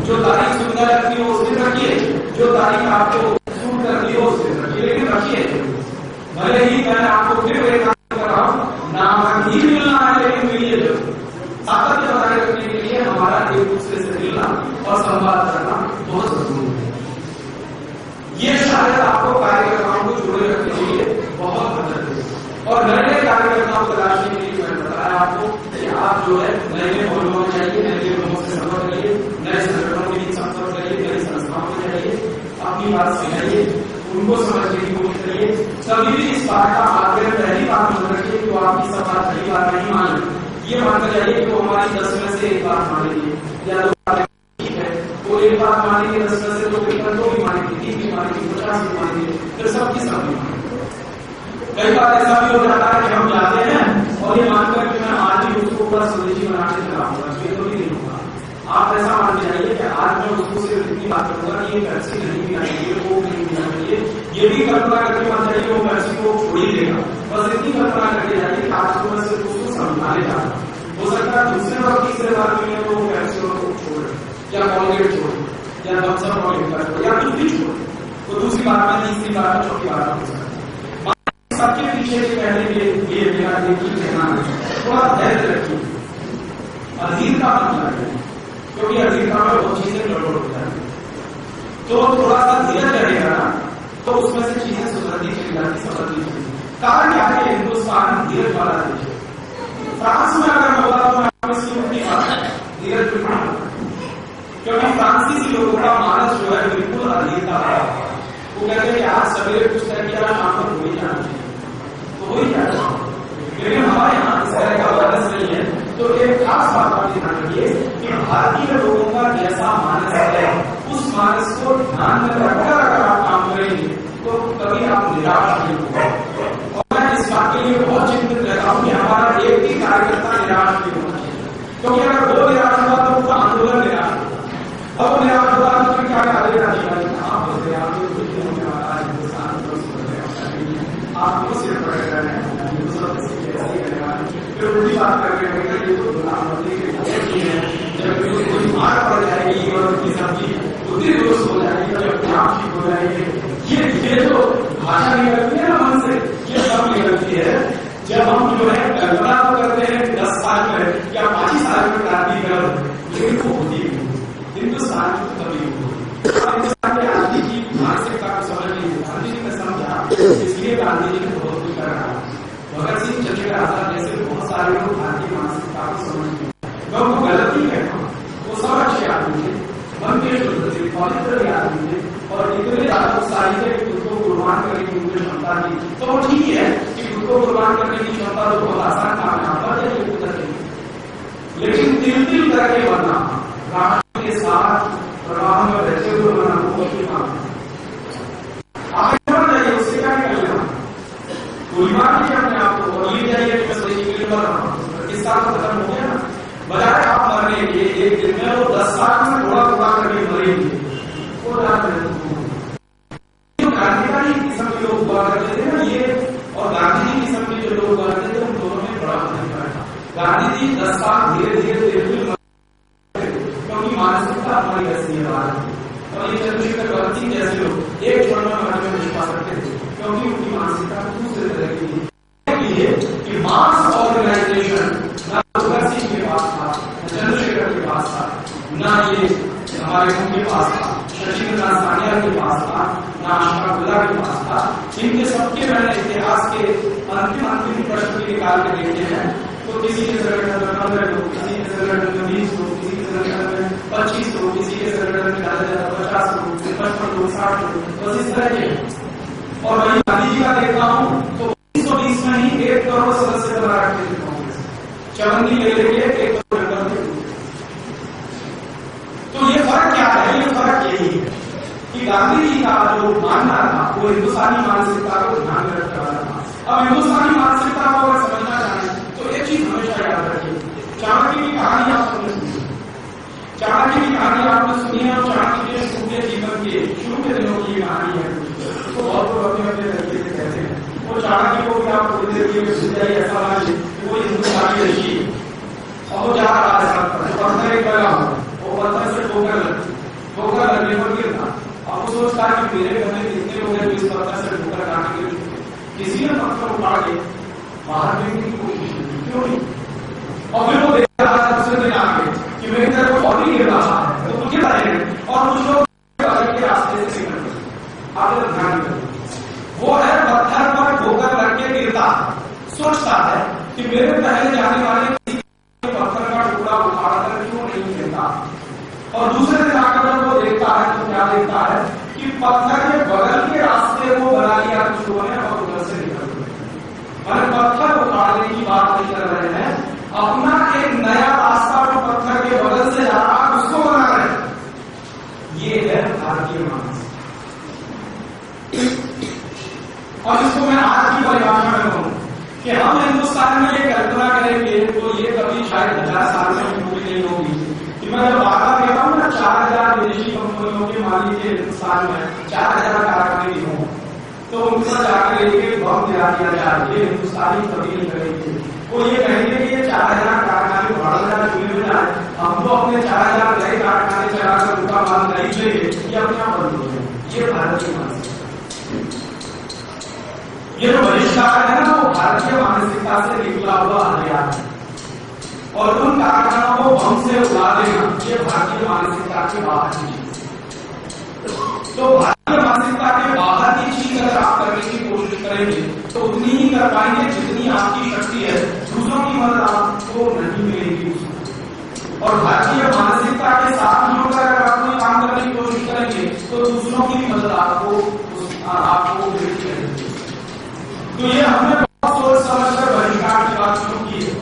जो तारीख सुविधा लगती हो उस दिन रखिए, जो तारीख आपको सूट करती हो उस दिन रखिए, लेकिन रखिए। भले ही मैं आपको फिर एक काम कर रहा हूँ, नाम ही मिलना है लेकिन मिलिए जरूर। सातत्य बनाए रखने के लिए हमारा एक दूसरे से मिलना और संवाद करना बहुत जरूरी है। ये शायद आपको कार्यक्रमों को जुड़े रखने के लिए अपनी बात समझाइए, उनको समझने की कोशिश करिए। कभी भी इस बात का आग्रह पहली बात मत रखिए कि वो आपकी सब बात पहली बार नहीं माने। ये मानकर जाइए कि वो हमारी 10 में से एक बात मानेंगे या 2 बात ठीक है, वो एक बात मानेंगे 10 में से 2 भी मानेंगे, 3 भी मानेंगे, 50 भी मानेंगे, फिर सबकी सब भी मानेंगे। कई बार ऐसा भी हो जाता है कि हम जाते हैं और ये मानकर कि मैं आज ही उसको पूरा स्वदेशी बना के चलाऊंगा, ये तो भी नहीं होगा। आप ऐसा मान के जाइए कि आज मैं उसको सिर्फ इतनी बात करूंगा कि ये पैसे नहीं पीना चाहिए, वो नहीं पीना चाहिए, ये भी कल्पना करके मत जाइए वो पैसे को छोड़ ही देगा। बस इतनी कल्पना करके जाइए कि आज को मैं सिर्फ उसको समझाने जा रहा हूँ। हो सकता है दूसरे बार तीसरे बार में तो वो पैसे को छोड़ या कॉलगेट छोड़ या थम्सअप कॉलगेट छोड़ या कुछ भी छोड़, वो दूसरी बार में, तीसरी बार में, चौथी बार में हो सकता है। सबके पीछे के पहले ये मेरा देखिए कहना है, थोड़ा धैर्य रखिए। अधीरता मत लाइए, क्योंकि अधीरता में बहुत चीजें गड़बड़ हो जाती है। तो थोड़ा सा धीरज रहेगा ना तो उसमें से चीजें सुधरती चली जाती, समझती चली। कारण क्या है? हिंदुस्तान धीरज वाला देश है। फ्रांस में अगर होगा तो मैं आपको इसकी उल्टी बात है, धीरज बिल्कुल नहीं, क्योंकि फ्रांसीसी लोगों का मानस जो है बिल्कुल अधीरता है। वो कहते हैं कि आज सवेरे कुछ तय किया, शाम को हो ही जाना चाहिए, तो हो ही जाना। लेकिन हमारे यहाँ इस तरह का मानस नहीं है। तो एक खास बात आप ध्यान रखिए कि भारतीय लोगों का जैसा मानस है, उस मानस को ध्यान में रखकर अगर आप काम करेंगे तो कभी आप निराश नहीं होंगे। और मैं इस बात के लिए बहुत चिंतित रहता हूँ कि हमारा एक भी कार्यकर्ता निराश नहीं होना चाहिए, क्योंकि अगर वो निराश हुआ तो उसका आंदोलन निराश होगा। अब वो निराश हुआ तो फिर क्या करेगा? आप बोलते हैं आपको सिर्फ पड़ेगा फिर उल्टी बात करके ये तो प्रधानमंत्री के जब कोई मार पड़ जाएगी और उनकी सब्जी उतनी दुरुस्त हो जाएगी, जब आप ठीक हो जाएंगे। ये जो भाषा निकलती है ना मन से, ये सब निकलती है जब हम जो है कल्पना तो करते हैं 10 साल में या 25 साल में क्रांति कर, लेकिन वो होती है हिंदुस्तान में कभी हिंदुस्तान के गांधी की मानसिकता को समझ नहीं, गांधी जी ने समझा, इसलिए गांधी जी ने बहुत कुछ कर रहा। भगत सिंह, चंद्रशेखर आजाद जैसे बहुत सारे लोग भारतीय मानसिकता को समझ नहीं, मैं उनको गलत ही कहता हूँ। वो सब अच्छे आदमी थे, मन के शुद्ध थे, पवित्र आदमी थे और इतने ज्यादा उत्साही थे कि खुद को कुर्बान करने की उनकी क्षमता थी। तो वो ठीक है कि खुद को कुर्बान करने की क्षमता तो बहुत आसान काम है, पर लेकिन तिल करके बनना, राष्ट्र के साथ प्रवाह में रहते हुए बनना बहुत ही काम है। आगे बढ़ जाइए, उससे क्या निकलेगा? कोई बात नहीं अपने आप को और ये जाइए कि मैं सही के लिए मर रहा हूँ, इस साल खत्म हो गया ना। बजाय आप मरने के एक दिन में वो 10 साल में थोड़ा थोड़ा करके मरेंगे, वो क्रांतिकारी किस्म के लोग हुआ करते थे ना ये, और गांधी जी किस्म के जो लोग हुआ करते थे, उन दोनों में बड़ा अंतर था। गांधी जी 10 साल धीरे धीरे क्योंकि मानसिकता हमारी ऐसी है और ये चंद्रशेखर भगत सिंह जैसे लोग एक क्षण में मरने में विश्वास रखते थे, क्योंकि उनकी मानसिकता दूसरे तरह की थी कि मास ऑर्गेनाइजेशन ना भगत सिंह के पास था, चंद्रशेखर के पास था, ना ये हमारे उनके पास था, शशिकांत सानिया के पास था, ना अशफाकुल्लाह के पास था। इनके सबके मैंने इतिहास के अंतिम प्रश्न भी निकाल के देखे हैं। तो किसी के संगठन में 15 लोग, किसी के संगठन में 20 लोग, किसी के संगठन में 25 लोग, किसी के संगठन में ज्यादा 50 लोग, 55 लोग, 60 लोग, बस इस तरह के। और वही गांधी जी का देखता हूँ तो 1920 में ही 1 करोड़ सदस्य बना रखते थे कांग्रेस, चवन्नी ले लेके 1 करोड़ मेंबर थे। तो ये फर्क क्या है? ये फर्क यही है कि गांधी जी का जो मानना था वो हिंदुस्तानी मानसिकता को ध्यान में रखने वाला था। अब हिंदुस्तानी मानसिकता को अगर समझना चाहें तो एक चीज हमेशा याद रखिए, चाणक्य की कहानी आपने सुनी, चाणक्य की कहानी आपने सुनी है और चाणक्य के पूरे जीवन के शुरू के दिनों की कहानी है। तो बहुत लोग अपने अपने तरीके से कहते हैं, वो चाणक्य को भी आप थोड़ी देर के लिए सुन जाइए, ऐसा मानिए कि वो हिंदुस्तानी ऋषि और वो जा रहा है पत्थर एक लगा हो, वो पत्थर से ठोकर लगने पर गिरता। अब वो सोचता है कि मेरे घर में कितने लोग हैं जो इस पत्थर से ठोकर काट गिर, किसी ने पत्थर उठा के बाहर फेंकने की कोशिश की, क्यों नहीं? और फिर वो देख रहा है दूसरे दिन आगे कि मेरी तरफ और भी गिर रहा है, तो मुझे बताएंगे और कुछ लोग के रास्ते से निकलते। आप ध्यान दें, वो है पत्थर पर ठोकर लग के गिरता, सोचता है कि मेरे पहले जाने वाले पत्थर का टुकड़ा उठाकर क्यों नहीं गिरता। और दूसरे दिन आकर जब वो देखता है तो क्या देखता है कि पत्थर के बगल के रास्ते को बना लिया कुछ लोगों ने और उधर से निकल गए। मैंने पत्थर उखाड़ने की बात नहीं कर रहे हैं, अपना एक नया रास्ता जो पत्थर के बगल से जा रहा है उसको बना रहे हैं। ये है भारतीय मानसिकता। और इसको मैं आज की परिभाषा में कहूं कि हम हिंदुस्तान में ये कल्पना करेंगे तो ये कभी शायद 1000 साल में पूरी नहीं होगी कि मैं जब वादा कहता हूं ना 4000 विदेशी कंपनियों के मालिक के हिंदुस्तान में 4000 कारखाने भी हों तो उनके साथ जाकर एक बम गिरा दिया जाए, ये हिंदुस्तानी कभी नहीं करेंगे। वो ये कहेंगे कि ये 4000 कारखाने बढ़ चुने में जाए, हम तो अपने 4000 नए कारखाने चलाकर उनका माल नहीं लेंगे, ये अपने आप बंद हो जाए। ये भारतीय मानसिकता। ये जो बहिष्कार है ना वो भारतीय मानसिकता से निकला हुआ हथियार है और उन कारखानों को बम से उड़ा देना ये भारतीय मानसिकता के बाहर की चीज। तो भारतीय मानसिकता के बाहर की चीज अगर आप करने की कोशिश करेंगे तो उतनी ही कर पाएंगे जितनी आपकी शक्ति है। दूसरों की मदद आपको नहीं मिलेगी उसमें। और भारतीय मानसिकता के साथ मिलकर अगर आप कोई काम करने की कोशिश करेंगे तो दूसरों की मदद आपको मिलेगी। तो ये हमने बहुत सोच समझकर बहिष्कार की बात शुरू की है।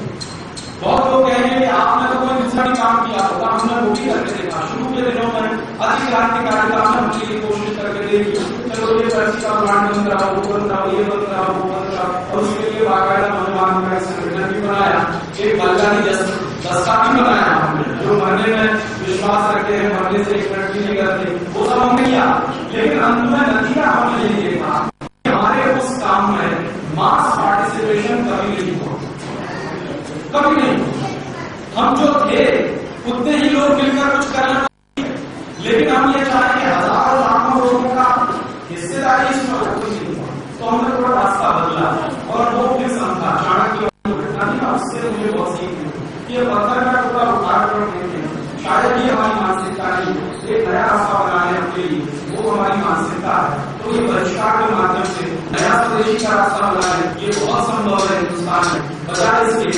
बहुत लोग कहेंगे कि आपने तो कोई दूसरा काम किया होगा, हमने वो भी करके देखा। शुरू के दिनों में अति क्रांतिकारी काम हमने की कोशिश करके देखी, चलो ये पर्ची का ब्रांड बन रहा हो, वो बन रहा हो, ये बन रहा हो, वो बन रहा हो, और उसके लिए बाकायदा मनोमान का संगठन भी बनाया, एक बलगानी दस्ता भी बनाया हमने, जो मरने में विश्वास रखते हैं, मरने से एक्सपेक्ट भी नहीं करते, वो सब हमने किया। लेकिन अंत में नतीजा हमने यही देखा, हमारे उस काम में मास पार्टिसिपेशन कभी नहीं हुआ, कभी नहीं हुआ। हम जो थे उतने ही लोग मिलकर कुछ करना, लेकिन हम ये चाहे कि हजारों लाखों लोगों का हिस्सेदारी इसमें नहीं हुआ। तो हमने थोड़ा रास्ता बदला और वो फिर समझा चाणक्य घटना थी ना, उससे मुझे बहुत सीख मिली। ये पत्थर का टुकड़ा उखाड़ कर देते हैं, शायद ये हमारी मानसिकता नहीं, एक नया रास्ता बनाने के लिए वो हमारी मानसिकता है। तो ये बहिष्कार के माध्यम से नया स्वदेशी का रास्ता बनाए ये बहुत संभव है हिंदुस्तान में, बजाय इसके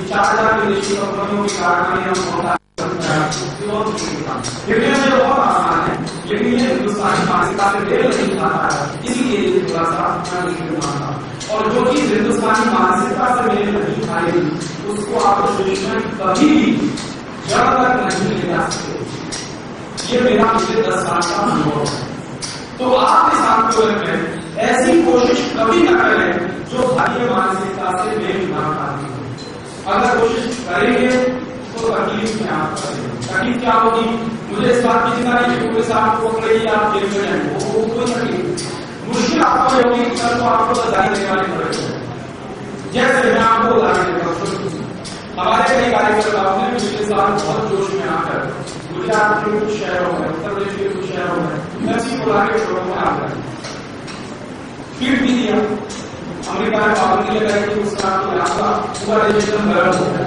4000 विदेशी कंपनियों के कारखाने हम बहुत आसान है। लेकिन ये हिंदुस्तानी मानसिकता से मेल नहीं खाता है, इसलिए थोड़ा सा मानता। और जो चीज हिंदुस्तानी मानसिकता से मेल नहीं खाएगी उसको आप देश में कभी भी जड़ तक नहीं ले जा सकते। ये मेरा पिछले 10 साल का अनुभव है। तो आप इस आंदोलन में ऐसी कोशिश कभी न करें जो भारतीय मानसिकता से मेल ना खाती हो। अगर कोशिश करेंगे तो तकलीफ में आप करेंगे। तकलीफ क्या होगी? मुझे इस बात की चिंता नहीं कि पुलिस आपको पकड़ेगी, आप जेल में जाएंगे, वो कोई तकलीफ। मुश्किल आपको ये होगी कल तो आपको बधाई देने वाले पड़ेंगे। जैसे मैं आपको उदाहरण देता हूँ, हमारे कई कार्यकर्ताओं ने पिछले साल बहुत जोश में आकर गुजरात के कुछ शहरों में, उत्तर प्रदेश के कुछ शहरों में नर्सी बोला के शोरों में आकर फीड भी दिया। अमेरिका में पाबंदी लगाई कि उसका रास्ता पूरा रजिस्ट्रेशन गलत हो गया,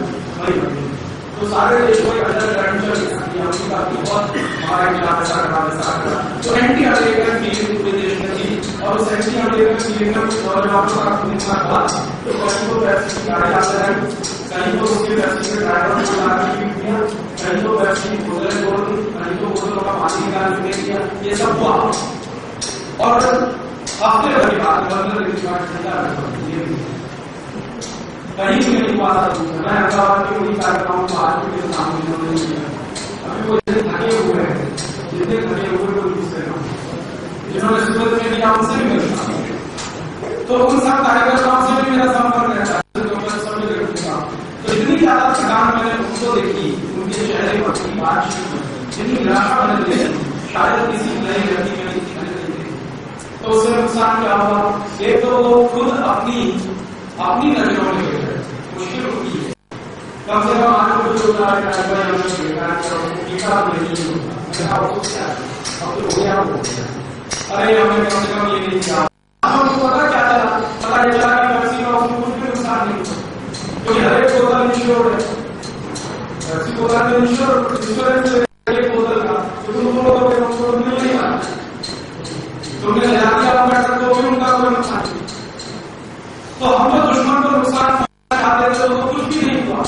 तो सारे देश को अंडर करंट चल गया, अमेरिका बहुत हमारा खिलाफ ऐसा करा वैसा करा। तो एंटी अमेरिकन फीलिंग पूरे देश में थी और उस एंटी अमेरिकन फीलिंग में कुछ गवर्नमेंट का खुदना था। तो कहीं तो पैसे की गाड़ी आते हैं, कहीं तो उसके पैसे के ड्राइवर को ला के फीड दिया, कहीं तो पैसे की बोतलें तोड़ दी, कहीं तो बोतलों का पानी निकाल के दे दिया, ये सब हुआ। और हफ्ते भर के बाद कहीं भी नहीं हुआ था। मैं अहमदाबाद के उन्हीं कार्यक्रमों को आज के सामने नहीं किया। अभी वो थके हुए हैं, जितने थके हुए को दूसरे जिन्होंने सूरत में किया उनसे भी मिलता, तो उन सब कार्यकर्ताओं से भी मेरा संपर्क रहता है। तो इतनी ज्यादा थकान मैंने उनको देखी, उनके चेहरे पर की बातचीत, जितनी निराशा मैंने देखी शायद किसी नई व्यक्ति में नहीं थी। तो उससे नुकसान क्या हुआ? एक तो वो खुद अपनी नजरों में मुश्किल होती है। कम से कम आज को जो अरे हमने कम से कम ये नहीं किया, पता क्या चला? पता ये चला कि नर्सी का उसमें कुछ भी नुकसान नहीं, क्योंकि हर एक बोतल इंश्योर्ड है। नर्सी बोतल में इंश्योरेंस एक बोतल का तो तुम बोलोगे मिल नहीं पाता, तुमने लगा दिया तो भी उनका कोई नुकसान नहीं। तो हम जो दुश्मन को नुकसान चाहते थे तो कुछ भी नहीं हुआ।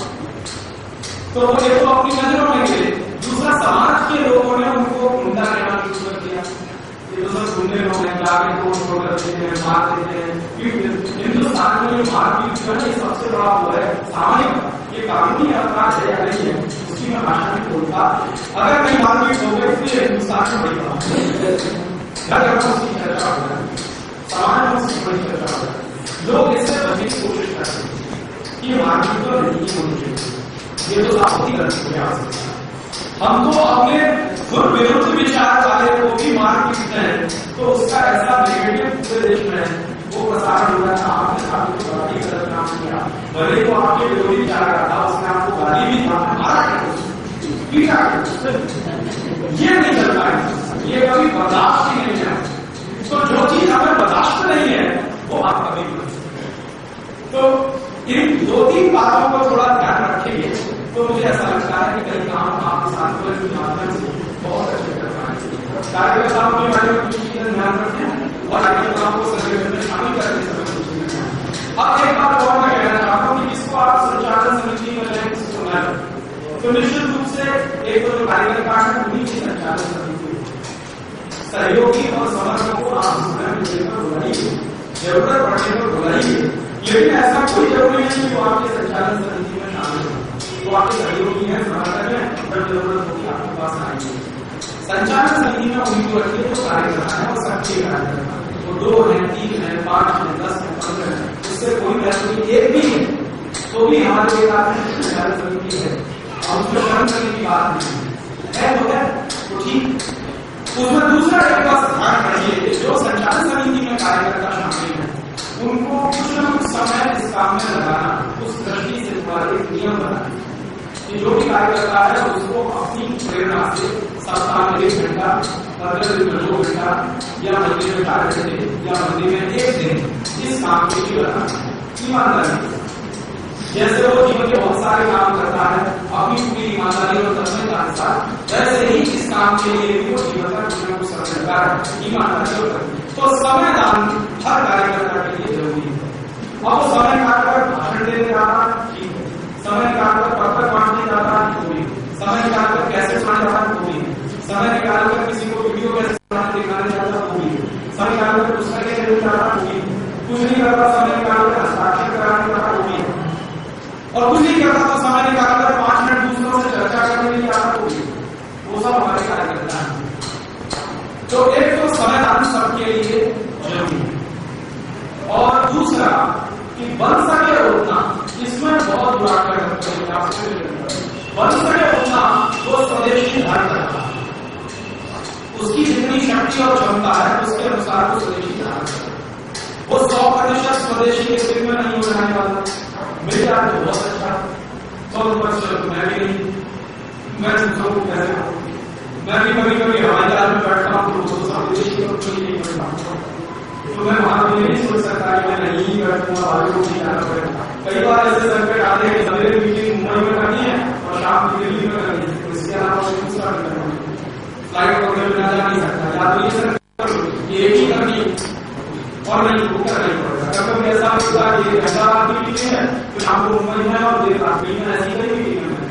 तो वो एक तो अपनी नजरों में गिरे, दूसरा समाज के लोगों ने उनको गुंडा कहना शुरू कर दिया। ये जो सब सुनने लोग हैं जाके तोड़ करते हैं, मार देते हैं। हिंदुस्तान में मारपीट जो है सबसे बड़ा वो है सामान्य, ये कानूनी अपराध है या नहीं है उसकी मैं भाषा नहीं बोलता। अगर कहीं मारपीट हो गई तो हिंदुस्तान में बड़ी बात है, उसकी चर्चा हो रहा है, समाज में उसकी बड़ी चर्चा हो रहा है। लोग इससे बचने की कोशिश करते हैं कि मारपीट तो नहीं होनी चाहिए, ये तो आपत्ति करते हैं। हम तो अपने खुद विरुद्ध विचार वाले को भी मार पीटते हैं, तो उसका ऐसा नेगेटिव पूरे देश में वो प्रसारण हो रहा था। आपने आपको गाली गलत काम किया, भले तो आपके विरोधी विचार का था, उसने आपको गाली भी मारा पीटा, ये नहीं चलता है, ये कभी बर्दाश्त ही नहीं है। तो जो चीज हमें बर्दाश्त नहीं है वो आप कभी तो इन 2-3 बातों को थोड़ा ध्यान रखेंगे तो मुझे ऐसा लगता है कि कई काम आपके साथ के माध्यम से बहुत अच्छे कर पाएंगे। कार्यकर्ताओं के बारे में कुछ चीजें ध्यान रखें और कार्यकर्ताओं को संगठन में शामिल करने से। अब एक बात और मैं कहना चाहता हूँ कि जिसको आप संचालन समिति में लें सुना तो निश्चित रूप से एक तो जो कार्यकर्ता है उन्हीं की संचालन समिति सहयोगी और समर्थन को आप बुलाइए, जरूरत पड़ने पर बुलाइए, लेकिन ऐसा कोई जरूरी नहीं कि वो आपके संचालन समिति में शामिल हो। वो आपके सहयोगी है, समर्थक है, जब जरूरत होगी आपके पास आएंगे। संचालन समिति में उन्हीं को रखिए जो कार्य करना है और सबके कार्य करना है, वो 2 हैं, 3 हैं, 5 हैं, 10 हैं, 15 हैं, उससे कोई महत्व एक भी है तो भी हमारे लिए संचालन समिति है और उसमें शर्म करने की बात नहीं है तो है तो ठीक। उसमें दूसरा एक बात ध्यान रखिए, जो संचालन समिति में कार्यकर्ता शामिल है उनको कुछ न कुछ समय इस काम में लगाना, उस दृष्टि से एक नियम बनाना कि जो भी कार्यकर्ता है उसको अपनी प्रेरणा से सप्ताह में 1 घंटा, 15 दिन में 2 घंटा या महीने में 4 घंटे या महीने में 1 दिन इस काम के लिए लगाना ईमानदारी। जैसे वो जीवन के बहुत सारे काम करता है अपनी पूरी ईमानदारी और तत्परता के साथ, वैसे ही इस काम के लिए भी वो जीवन का कुछ न कुछ समय लगा है ईमानदारी और। तो समय दान हर कार्यकर्ता के लिए जरूरी है। अब वो समय निकालकर भाषण देने जाता ठीक है, समय निकालकर पत्र बांटने जाता है, समय निकालकर कैसे सुनाने जाता है, समय निकालकर किसी को वीडियो कैसे दिखाने जाता है, समय निकालकर पुस्तकें देने जाता है, कुछ नहीं करता समय निकालकर हस्ताक्षर कराने जाता है, और कुछ नहीं करता तो समय निकालकर 5 मिनट दूसरों से चर्चा करने के लिए आता है। वो सब हमारे कार्यकर्ता है। तो एक तो समय दान सबके लिए जरूरी है और दूसरा कि बन सके उतना, इसमें बहुत बुरा करते हैं, बन सके उतना वो स्वदेशी धारण करता है, उसकी जितनी शक्ति और क्षमता है उसके अनुसार वो स्वदेशी धारण करता है। वो 100% स्वदेशी के सिर में नहीं हो जाने वाला, मेरे यार तो बहुत अच्छा 100% मैं भी नहीं, मैं दूसरों को कैसे मैं भी कभी कभी हवाई जहाज में बैठता हूँ तो स्वदेशी को कोई नहीं बैठता, तो मैं वहां भी नहीं सोच सकता कि मैं नहीं बैठूंगा, भाई को नहीं जाना पड़ेगा। कई बार ऐसे संकट आते हैं, सवेरे मीटिंग मुंबई में करनी है और शाम की दिल्ली में करनी है, तो इसके अलावा दूसरा भी करना है, फ्लाइट पकड़े बिना जा नहीं सकता, या तो ये सर ये भी करनी और नहीं वो करना ही पड़ेगा। कभी ऐसा होगा कि हैदराबाद की मीटिंग है तो शाम को मुंबई में और देर रात में ऐसी कई मीटिंग है,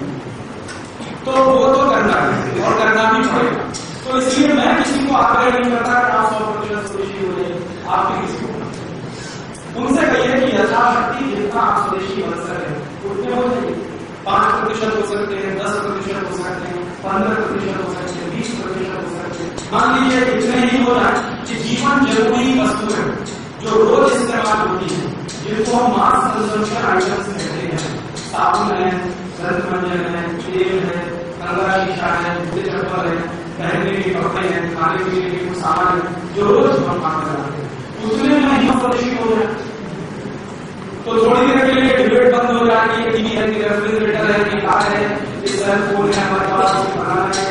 तो वो तो करना है और करना भी पड़ेगा। तो इसलिए मैं किसी को आग्रह नहीं करता कि आप 100% स्वदेशी हो जाए, आप भी किसी को उनसे कहिए कि यथाशक्ति जितना आप स्वदेशी बन सके उतने हो जाइए। 5% हो सकते हैं, 10% हो सकते हैं, 15% हो सकते हैं, 20% हो सकते हैं। मान लीजिए इतने ही हो जाए कि जीवन जरूरी वस्तुएं जो रोज इस्तेमाल होती है, जिनको हम मास कंजम्पशन आइटम्स कहते हैं, साबुन है, दंत मंजन है, तेल है, कंघा शीशा है, चप्पल है, पहनने के कपड़े हैं, खाने पीने के कुछ सामान है जो रोज हम काम करते हैं, उतने में ही स्वदेशी हो जाए। तो थोड़ी देर के लिए डिबेट बंद हो जाती है, टीवी है, रेफ्रिजरेटर है, कार है, सेल फोन है, हमारे पास बनाना है,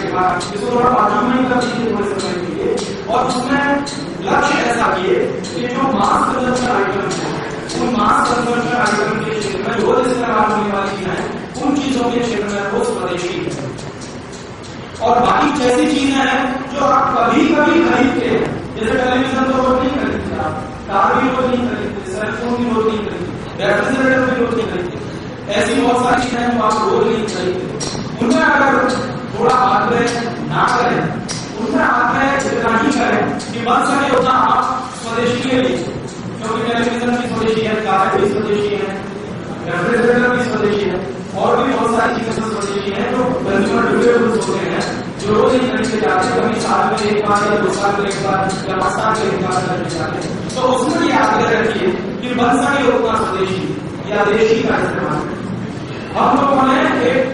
इसको थोड़ा बाजू में ही चीजें थोड़े समय के लिए, और उसमें लक्ष्य ऐसा किए कि जो मास कंजम्पशन आइटम है उन मास कंजम्पशन आइटम के क्षेत्र में रोज इस्तेमाल होने वाली चीजें उन चीजों के क्षेत्र में वो स्वदेशी है। और बाकी जैसी चीजें हैं जो आप कभी कभी खरीदते हैं, जैसे टेलीविजन तो रोज नहीं खरीदते, आप कार भी रोज नहीं खरीदते, सेलफोन भी रोज नहीं खरीदते, रेफ्रिजरेटर भी रोज नहीं खरीदते, ऐसी बहुत सारी चीजें हैं जो आप रोज नहीं खरीदते। उनमें अगर थोड़ा आग्रह ना करें, उनमें आग्रह इतना ही करें कि बन सके उतना आप स्वदेशी के लिए, क्योंकि टेलीविजन भी स्वदेशी है, कागज भी स्वदेशी है, रेफ्रिजरेटर भी स्वदेशी है, और भी बहुत सारी चीजें स्वदेशी है जो कंज्यूमर ड्यूरेबल्स होते हैं, जो रोज ही खरीदे जाते हैं, कभी साल में एक बार या 2 साल में एक बार या 5 साल में एक बार खरीदे जाते हैं। तो उसमें ये आग्रह रखिए कि बन सके उतना स्वदेशी या देशी का इस्तेमाल। हम लोगों ने एक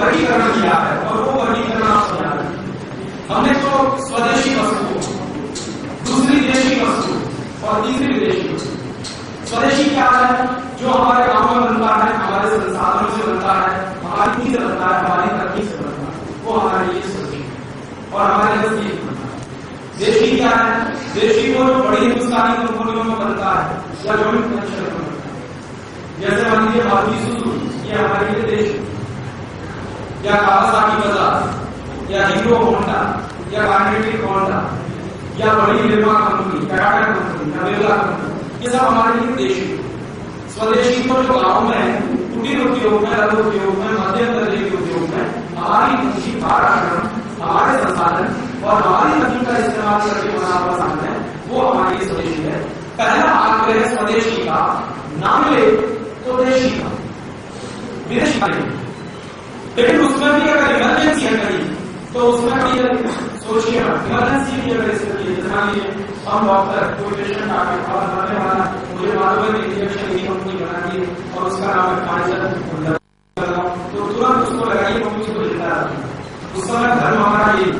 वर्गीकरण किया है और वो वर्गीकरण आप समझा रहे हैं। हमने तो स्वदेशी वस्तु, दूसरी देशी वस्तु और तीसरी विदेशी वस्तु। स्वदेशी क्या है? जो हमारे गांव में बनता है, हमारे संसाधनों से बनता है, हमारी नींद से बनता है, हमारी तकनीक से बनता है, वो हमारे लिए स्वदेशी और हमारे नजदीक बनता है। देशी क्या है? देशी वो जो बड़ी हिंदुस्तानी कंपनियों में बनता है या जॉइंट वेंचर में बनता है, जैसे मान लीजिए मारुति सुजुकी, ये हमारे लिए देशी, या कावासाकी बजाज या हीरो होंडा या कार्नेटिक होंडा या बड़ी निर्मा कंपनी, टाटा कंपनी या बिरला कंपनी, ये सब हमारे लिए देशी। स्वदेशी तो जो गांव में कुटीर उद्योग में, लघु उद्योग में, मध्यम दर्जे के उद्योग में हमारी कृषि, पाराश्रम, हमारे संसाधन और हमारी तकनीक का इस्तेमाल करके बना हुआ सामान है, वो हमारे लिए स्वदेशी है। पहला आग्रह है स्वदेशी का, नाम ले तो देशी का, विदेशी का नहीं। लेकिन उसमें भी अगर इमरजेंसी है कहीं तो उसमें भी सोचिए, इमरजेंसी भी अगर इसके लिए, जैसे मान लीजिए हम डॉक्टर कोई पेशेंट आके और मरने वाला, मुझे मालूम है कि इंजेक्शन ये कंपनी बनाती है और उसका नाम है फाइजर, तो तुरंत उसको लगाइए क्योंकि उसको जिंदा रखें। उस समय धर्म हमारा ये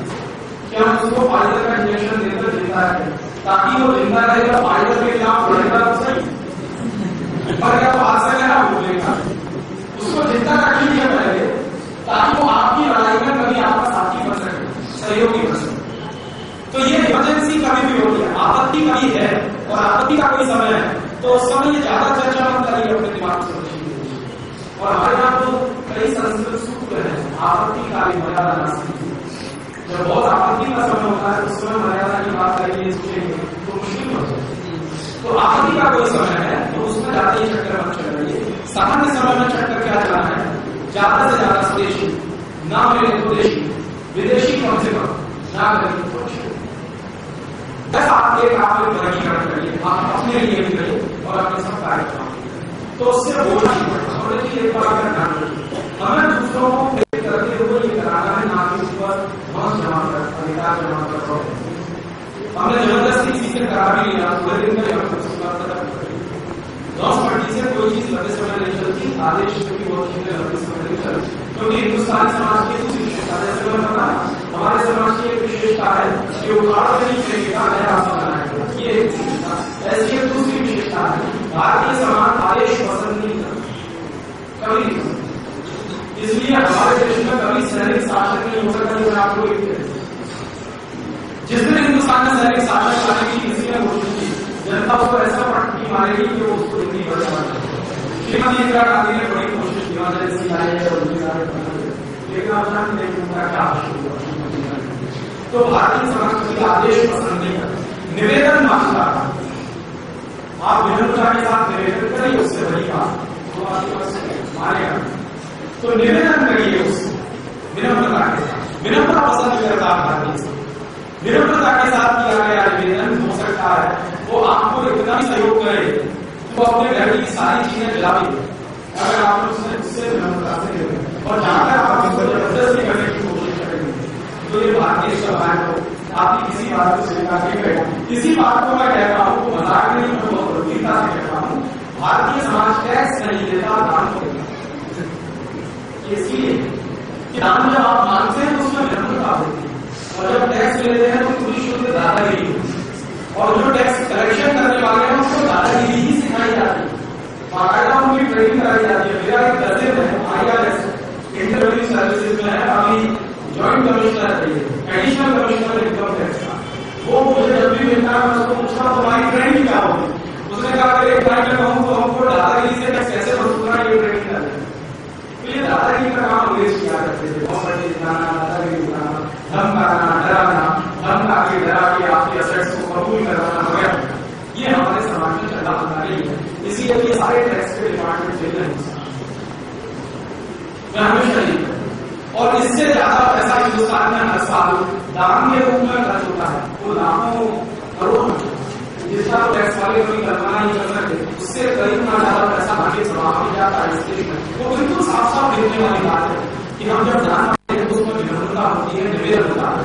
कि हम उसको फाइजर का इंजेक्शन देकर जिंदा रखें, ताकि वो जिंदा रहेगा, फाइजर के खिलाफ लड़ेगा तो सही, पर क्या वो आ सकेगा, बोलेगा, उसको जिंदा रखिए पहले, ताकि वो आपकी लड़ाई में कभी आपका साथी बन सके, सहयोगी बन सके। तो ये इमरजेंसी कभी भी होती है, आपत्ति कभी है और आपत्ति का कोई समय है, तो उस समय ये ज्यादा चर्चा मत करिए अपने दिमाग से। और हमारे यहाँ तो कई संस्कृत सूत्र है, आपत्ति का भी मर्यादा नास्ति। जब बहुत आपत्ति का समय होता है उस समय मर्यादा की बात करेंगे, सोचेंगे तो मुश्किल हो जाए। तो आपत्ति का कोई समय है तो उसमें ज्यादा ही चक्कर मत चलाइए। सामान्य समय में चक्कर क्या चलाना है? ज्यादा से ज्यादा स्वदेशी, ना मिले तो देशी, विदेशी कम से कम ना करें तो बस आप एक वर्गीकरण करिए, आप अपने लिए भी करिए और अपने सब कार्यक्रम, तो उससे बोलना नहीं पड़ता। और देखिए एक बात का ध्यान रखिए, हमें दूसरों को प्रेरित करते हुए ये कराना है, ना कि उस पर धौंस जमा कर, अधिकार जमा कर। हमने जबरदस्ती किसी से करा भी लिया, पूरे दिन में धौंस पट्टी से कोई चीज लंबे समय नहीं चलती, आदेश से भी बहुत चीजें लंबे समय नहीं चलती, क्योंकि हिंदुस्तानी समाज की दूसरी विशेषता, जैसे मैंने बताया हमारे समाज की एक विशेषता है कि उखाड़ नहीं फेंकेगा, नया बनाएगा, ये एक विशेषता। ऐसी एक दूसरी विशेषता है, भारतीय समाज आदेश पसंद नहीं करता, कभी नहीं करता। इसलिए हमारे देश में कभी सैनिक शासन नहीं हो सकता। मैं आपको जिस दिन हिंदुस्तान में सैनिक शासन लाने की किसी ने कोशिश की, जनता उसको ऐसा पटकी मारेगी कि वो उसको इतनी बड़ी मारेगी। श्रीमती इंदिरा गांधी ने बड़ी कोशिश की, लेकिन अचानक नहीं उनका क्या हुआ। तो भारतीय संस्कृति आदेश पसंद नहीं करती, निवेदन मांगता है। आप विनम्रता के साथ निवेदन करिए, उससे बड़ी बात तो आपके पास मारेगा, तो निवेदन करिए उससे विनम्रता के साथ। विनम्रता पसंद करता है भारतीय समाज, विनम्रता के साथ किया गया निवेदन हो सकता है वो आपको इतना भी सहयोग करे तो अपने घर की सारी चीजें दिला भी दे, अगर आप उससे विनम्रता से और जहां तक आप उसको जबरदस्ती करने की कोशिश करेंगे तो ये भारतीय समाज को आपकी किसी बात को स्वीकार नहीं करेगा। इसी बात को मैं कह रहा हूँ, मजाक नहीं, मैं बहुत गंभीरता से कह रहा हूँ, भारतीय समाज टैक्स नहीं देता, दान करेगा। इसलिए दान जब आप मांगते हैं तो उसमें विनम्रता होती है, और जब टैक्स लेते हैं तो पूरी शुद्ध दादागिरी होती है। और जो टैक्स कलेक्शन करने वाले हैं उसको दादागिरी ही सिखाई जाती है, बाकायदा उनकी ट्रेनिंग कराई जाती है। मेरा एक कजिन है, IRS इंटरव्यू सर्विसेज में है, अभी ज्वाइंट कमिश्नर है, एडिशनल कमिश्नर इनकम टैक्स का। वो मुझे जब भी मिलता है मैं उसको पूछता तुम्हारी ट्रेनिंग क्या होगी, उसने कहा अगर एक टाइम में कहूँ तो हमको दादागिरी से टैक्स कैसे वसूलना ये ट्रेनिंग कर। तो ये दादागिरी का काम अंग्रेज किया करते थे, बहुत बड़ी दिखाना, दादागिरी दिखाना, धमकाना, डराना, धमका के डरा के आपके असेट्स को कबूल करवाना वगैरह, ये हमारे समाज में चला आता नहीं है। इसीलिए ये सारे टैक्स के डिपार्टमेंट चल रहे हैं हमेशा नहीं। और इससे ज्यादा पैसा हिंदुस्तान में हर साल दान के रूप में खर्च होता है, वो लाखों जितना टैक्स वाले कोई कल्पना नहीं कर सकते, उससे कई गुना ज्यादा पैसा आगे समाप्त जाता है। इसके लिए वो बिल्कुल साफ साफ देखने वाली बात है कि हम जब दान करते हैं तो उसमें विनम्रता होती है, निवेदन होता है,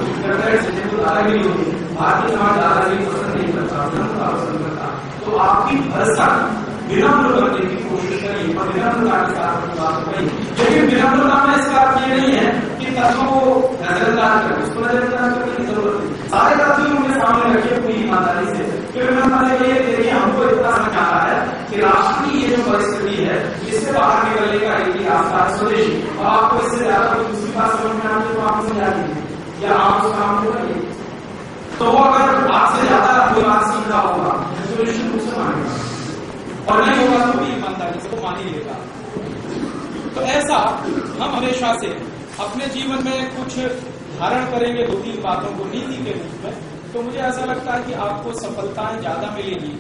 दादागिरी होती है। भारतीय समाज दादागिरी पसंद नहीं करता, विनम्रता पसंद करता। तो आपकी भरसक विनम्र करने की कोशिश करिए और विनम्रता के साथ बात करिए। लेकिन विनम्रता में इसका अर्थ ये नहीं है कि तत्वों को नजरअंदाज करें, उसको नजरअंदाज करने की जरूरत नहीं। सारे तत्व उनके सामने रखिए पूरी ईमानदारी से। विनम्रता ने ये देखिए हमको इतना समझाना है कि राष्ट्र की ये जो परिस्थिति है इससे बाहर निकलने का एक ही रास्ता है स्वदेशी। और आपको इससे ज्यादा कोई दूसरी बात समझ में आती है तो आप समझा दीजिए या आप उस काम को करिए। तो वो अगर आपसे ज्यादा कोई बात सीख रहा होगा तो निश्चित रूप से मानेगा, और नहीं होगा तो भी ईमानदारी से मान ही लेगा। तो ऐसा हम हमेशा से अपने जीवन में कुछ धारण करेंगे 2-3 बातों को नीति के रूप में, तो मुझे ऐसा लगता है कि आपको सफलताएं ज्यादा मिलेगी,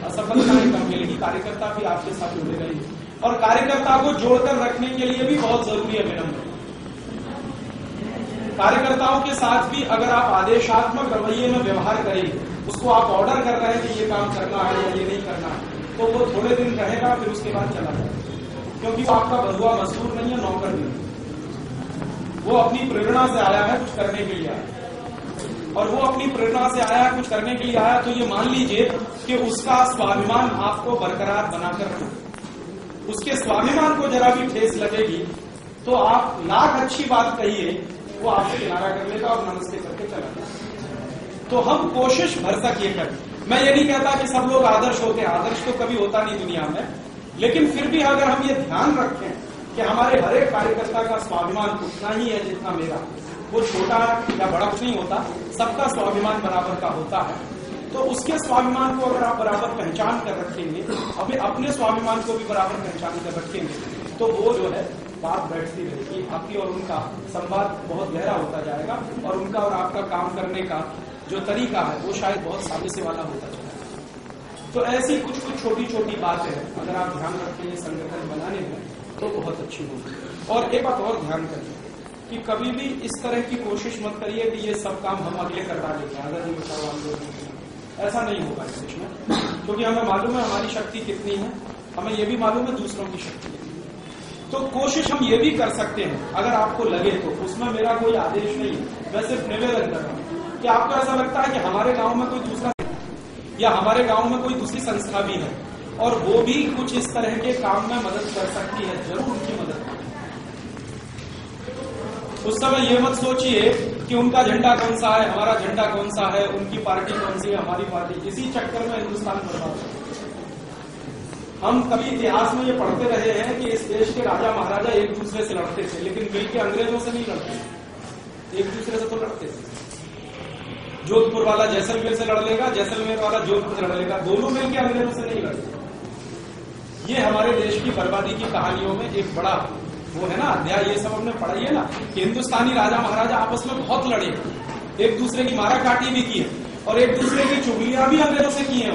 असफलताएं कम मिलेगी। कार्यकर्ता भी आपके साथ जुड़े रहेंगे और कार्यकर्ता को जोड़कर रखने के लिए भी बहुत जरूरी है विनम्र। कार्यकर्ताओं के साथ भी अगर आप आदेशात्मक रवैये में व्यवहार करेंगे, उसको आप ऑर्डर कर रहे हैं कि ये काम करना है या ये नहीं करना है, तो वो थोड़े दिन रहेगा फिर उसके बाद चला जाएगा, क्योंकि वो आपका बंधुआ मजदूर नहीं है, नौकर नहीं। वो अपनी प्रेरणा से आया है, कुछ करने के लिए आया, और वो अपनी प्रेरणा से आया कुछ करने के लिए आया, तो ये मान लीजिए कि उसका स्वाभिमान आपको बरकरार बनाकर रखना। उसके स्वाभिमान को जरा भी ठेस लगेगी तो आप लाख अच्छी बात कहिए, वो आपसे किनारा कर लेगा और नमस्ते करके चला जाएगा। तो हम कोशिश भरसक ये करें। मैं ये नहीं कहता कि सब लोग आदर्श होते हैं, आदर्श तो कभी होता नहीं दुनिया में, लेकिन फिर भी अगर हम ये ध्यान रखें कि हमारे हर एक कार्यकर्ता का स्वाभिमान उतना ही है जितना मेरा, वो छोटा या बड़ा कुछ नहीं होता, सबका स्वाभिमान बराबर का होता है। तो उसके स्वाभिमान को अगर आप बराबर पहचान कर रखेंगे, अपने स्वाभिमान को भी बराबर पहचान कर रखेंगे, तो वो जो है बात बैठती रहेगी, आपकी और उनका संवाद बहुत गहरा होता जाएगा और उनका और आपका काम करने का जो तरीका है वो शायद बहुत साबिसे वाला होता जाएगा। तो ऐसी कुछ कुछ छोटी छोटी बातें अगर आप ध्यान रखेंगे संगठन बनाने में तो बहुत अच्छी होगी। और एक बात और ध्यान करिए कि कभी भी इस तरह की कोशिश मत करिए कि ये सब काम हम अगले करवा लेंगे, आजादी बचाओ आंदोलन, ऐसा नहीं होगा इस देश में, क्योंकि हमें मालूम है हमारी शक्ति कितनी है, हमें ये भी मालूम है दूसरों की शक्ति कितनी है। तो कोशिश हम ये भी कर सकते हैं अगर आपको लगे तो, उसमें मेरा कोई आदेश नहीं है, मैं सिर्फ निवेदन कर रहा हूं कि आपको ऐसा लगता है कि हमारे गांव में कोई दूसरा या हमारे गांव में कोई दूसरी संस्था भी है और वो भी कुछ इस तरह के काम में मदद कर सकती है, जरूर उनकी मदद करें। उस समय ये मत सोचिए कि उनका झंडा कौन सा है, हमारा झंडा कौन सा है, उनकी पार्टी कौन सी है, हमारी पार्टी, इसी चक्कर में हिंदुस्तान बर्बाद है। हम कभी इतिहास में ये पढ़ते रहे हैं कि इस देश के राजा महाराजा एक दूसरे से लड़ते थे, लेकिन मिलकर अंग्रेजों से नहीं लड़ते, एक दूसरे से तो लड़ते थे। जोधपुर वाला जैसलमेर से लड़ लेगा, जैसलमेर वाला जोधपुर से लड़ लेगा, दोनों मिलकर अंग्रेजों से नहीं लड़ते। ये हमारे देश की बर्बादी की कहानियों में एक बड़ा वो है ना अध्याय, ये सब हमने पढ़ा है ना कि हिंदुस्तानी राजा महाराजा आपस में बहुत लड़े, एक दूसरे की मारा काटी भी की है और एक दूसरे की चुगलियां भी अंग्रेजों से की है।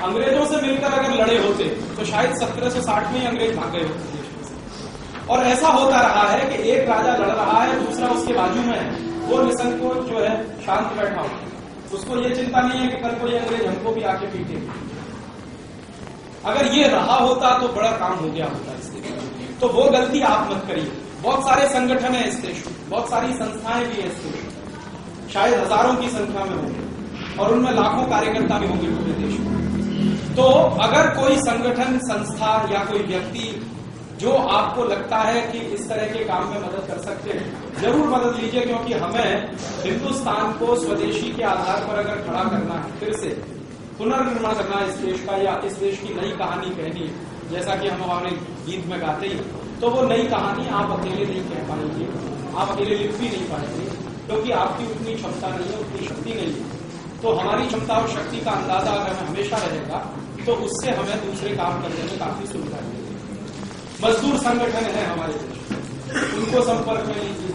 अंग्रेजों से मिलकर अगर लड़े होते तो शायद 1760 में ही अंग्रेज भाग गए होते देश में। और ऐसा होता रहा है कि एक राजा लड़ रहा है, दूसरा उसके बाजू में है, वो निसंकोच जो है शांत बैठा हो, उसको ये चिंता नहीं है कि कल कोई अंग्रेज हमको भी आके पीटे। अगर ये रहा होता तो बड़ा काम हो गया होता इससे। तो वो गलती आप मत करिए। बहुत सारे संगठन है इस देश में, बहुत सारी संस्थाएं भी है इस देश में, शायद हजारों की संख्या में होंगे और उनमें लाखों कार्यकर्ता भी होंगे पूरे देश में। तो अगर कोई संगठन, संस्था या कोई व्यक्ति जो आपको लगता है कि इस तरह के काम में मदद कर सकते हैं, जरूर मदद लीजिए, क्योंकि हमें हिंदुस्तान को स्वदेशी के आधार पर अगर खड़ा करना है, फिर से पुनर्निर्माण करना है इस देश का, या इस देश की नई कहानी कहनी है, जैसा कि हम हमारे गीत में गाते ही, तो वो नई कहानी आप अकेले नहीं कह पाएंगे, आप अकेले लिख भी नहीं पाएंगे, क्योंकि आपकी उतनी क्षमता नहीं है, उतनी शक्ति नहीं है। तो हमारी क्षमता और शक्ति का अंदाजा अगर हमें हमेशा रहेगा तो उससे हमें दूसरे काम करने में काफी सुविधा मिलेगी। मजदूर संगठन है हमारे देश में, उनको संपर्क में लीजिए।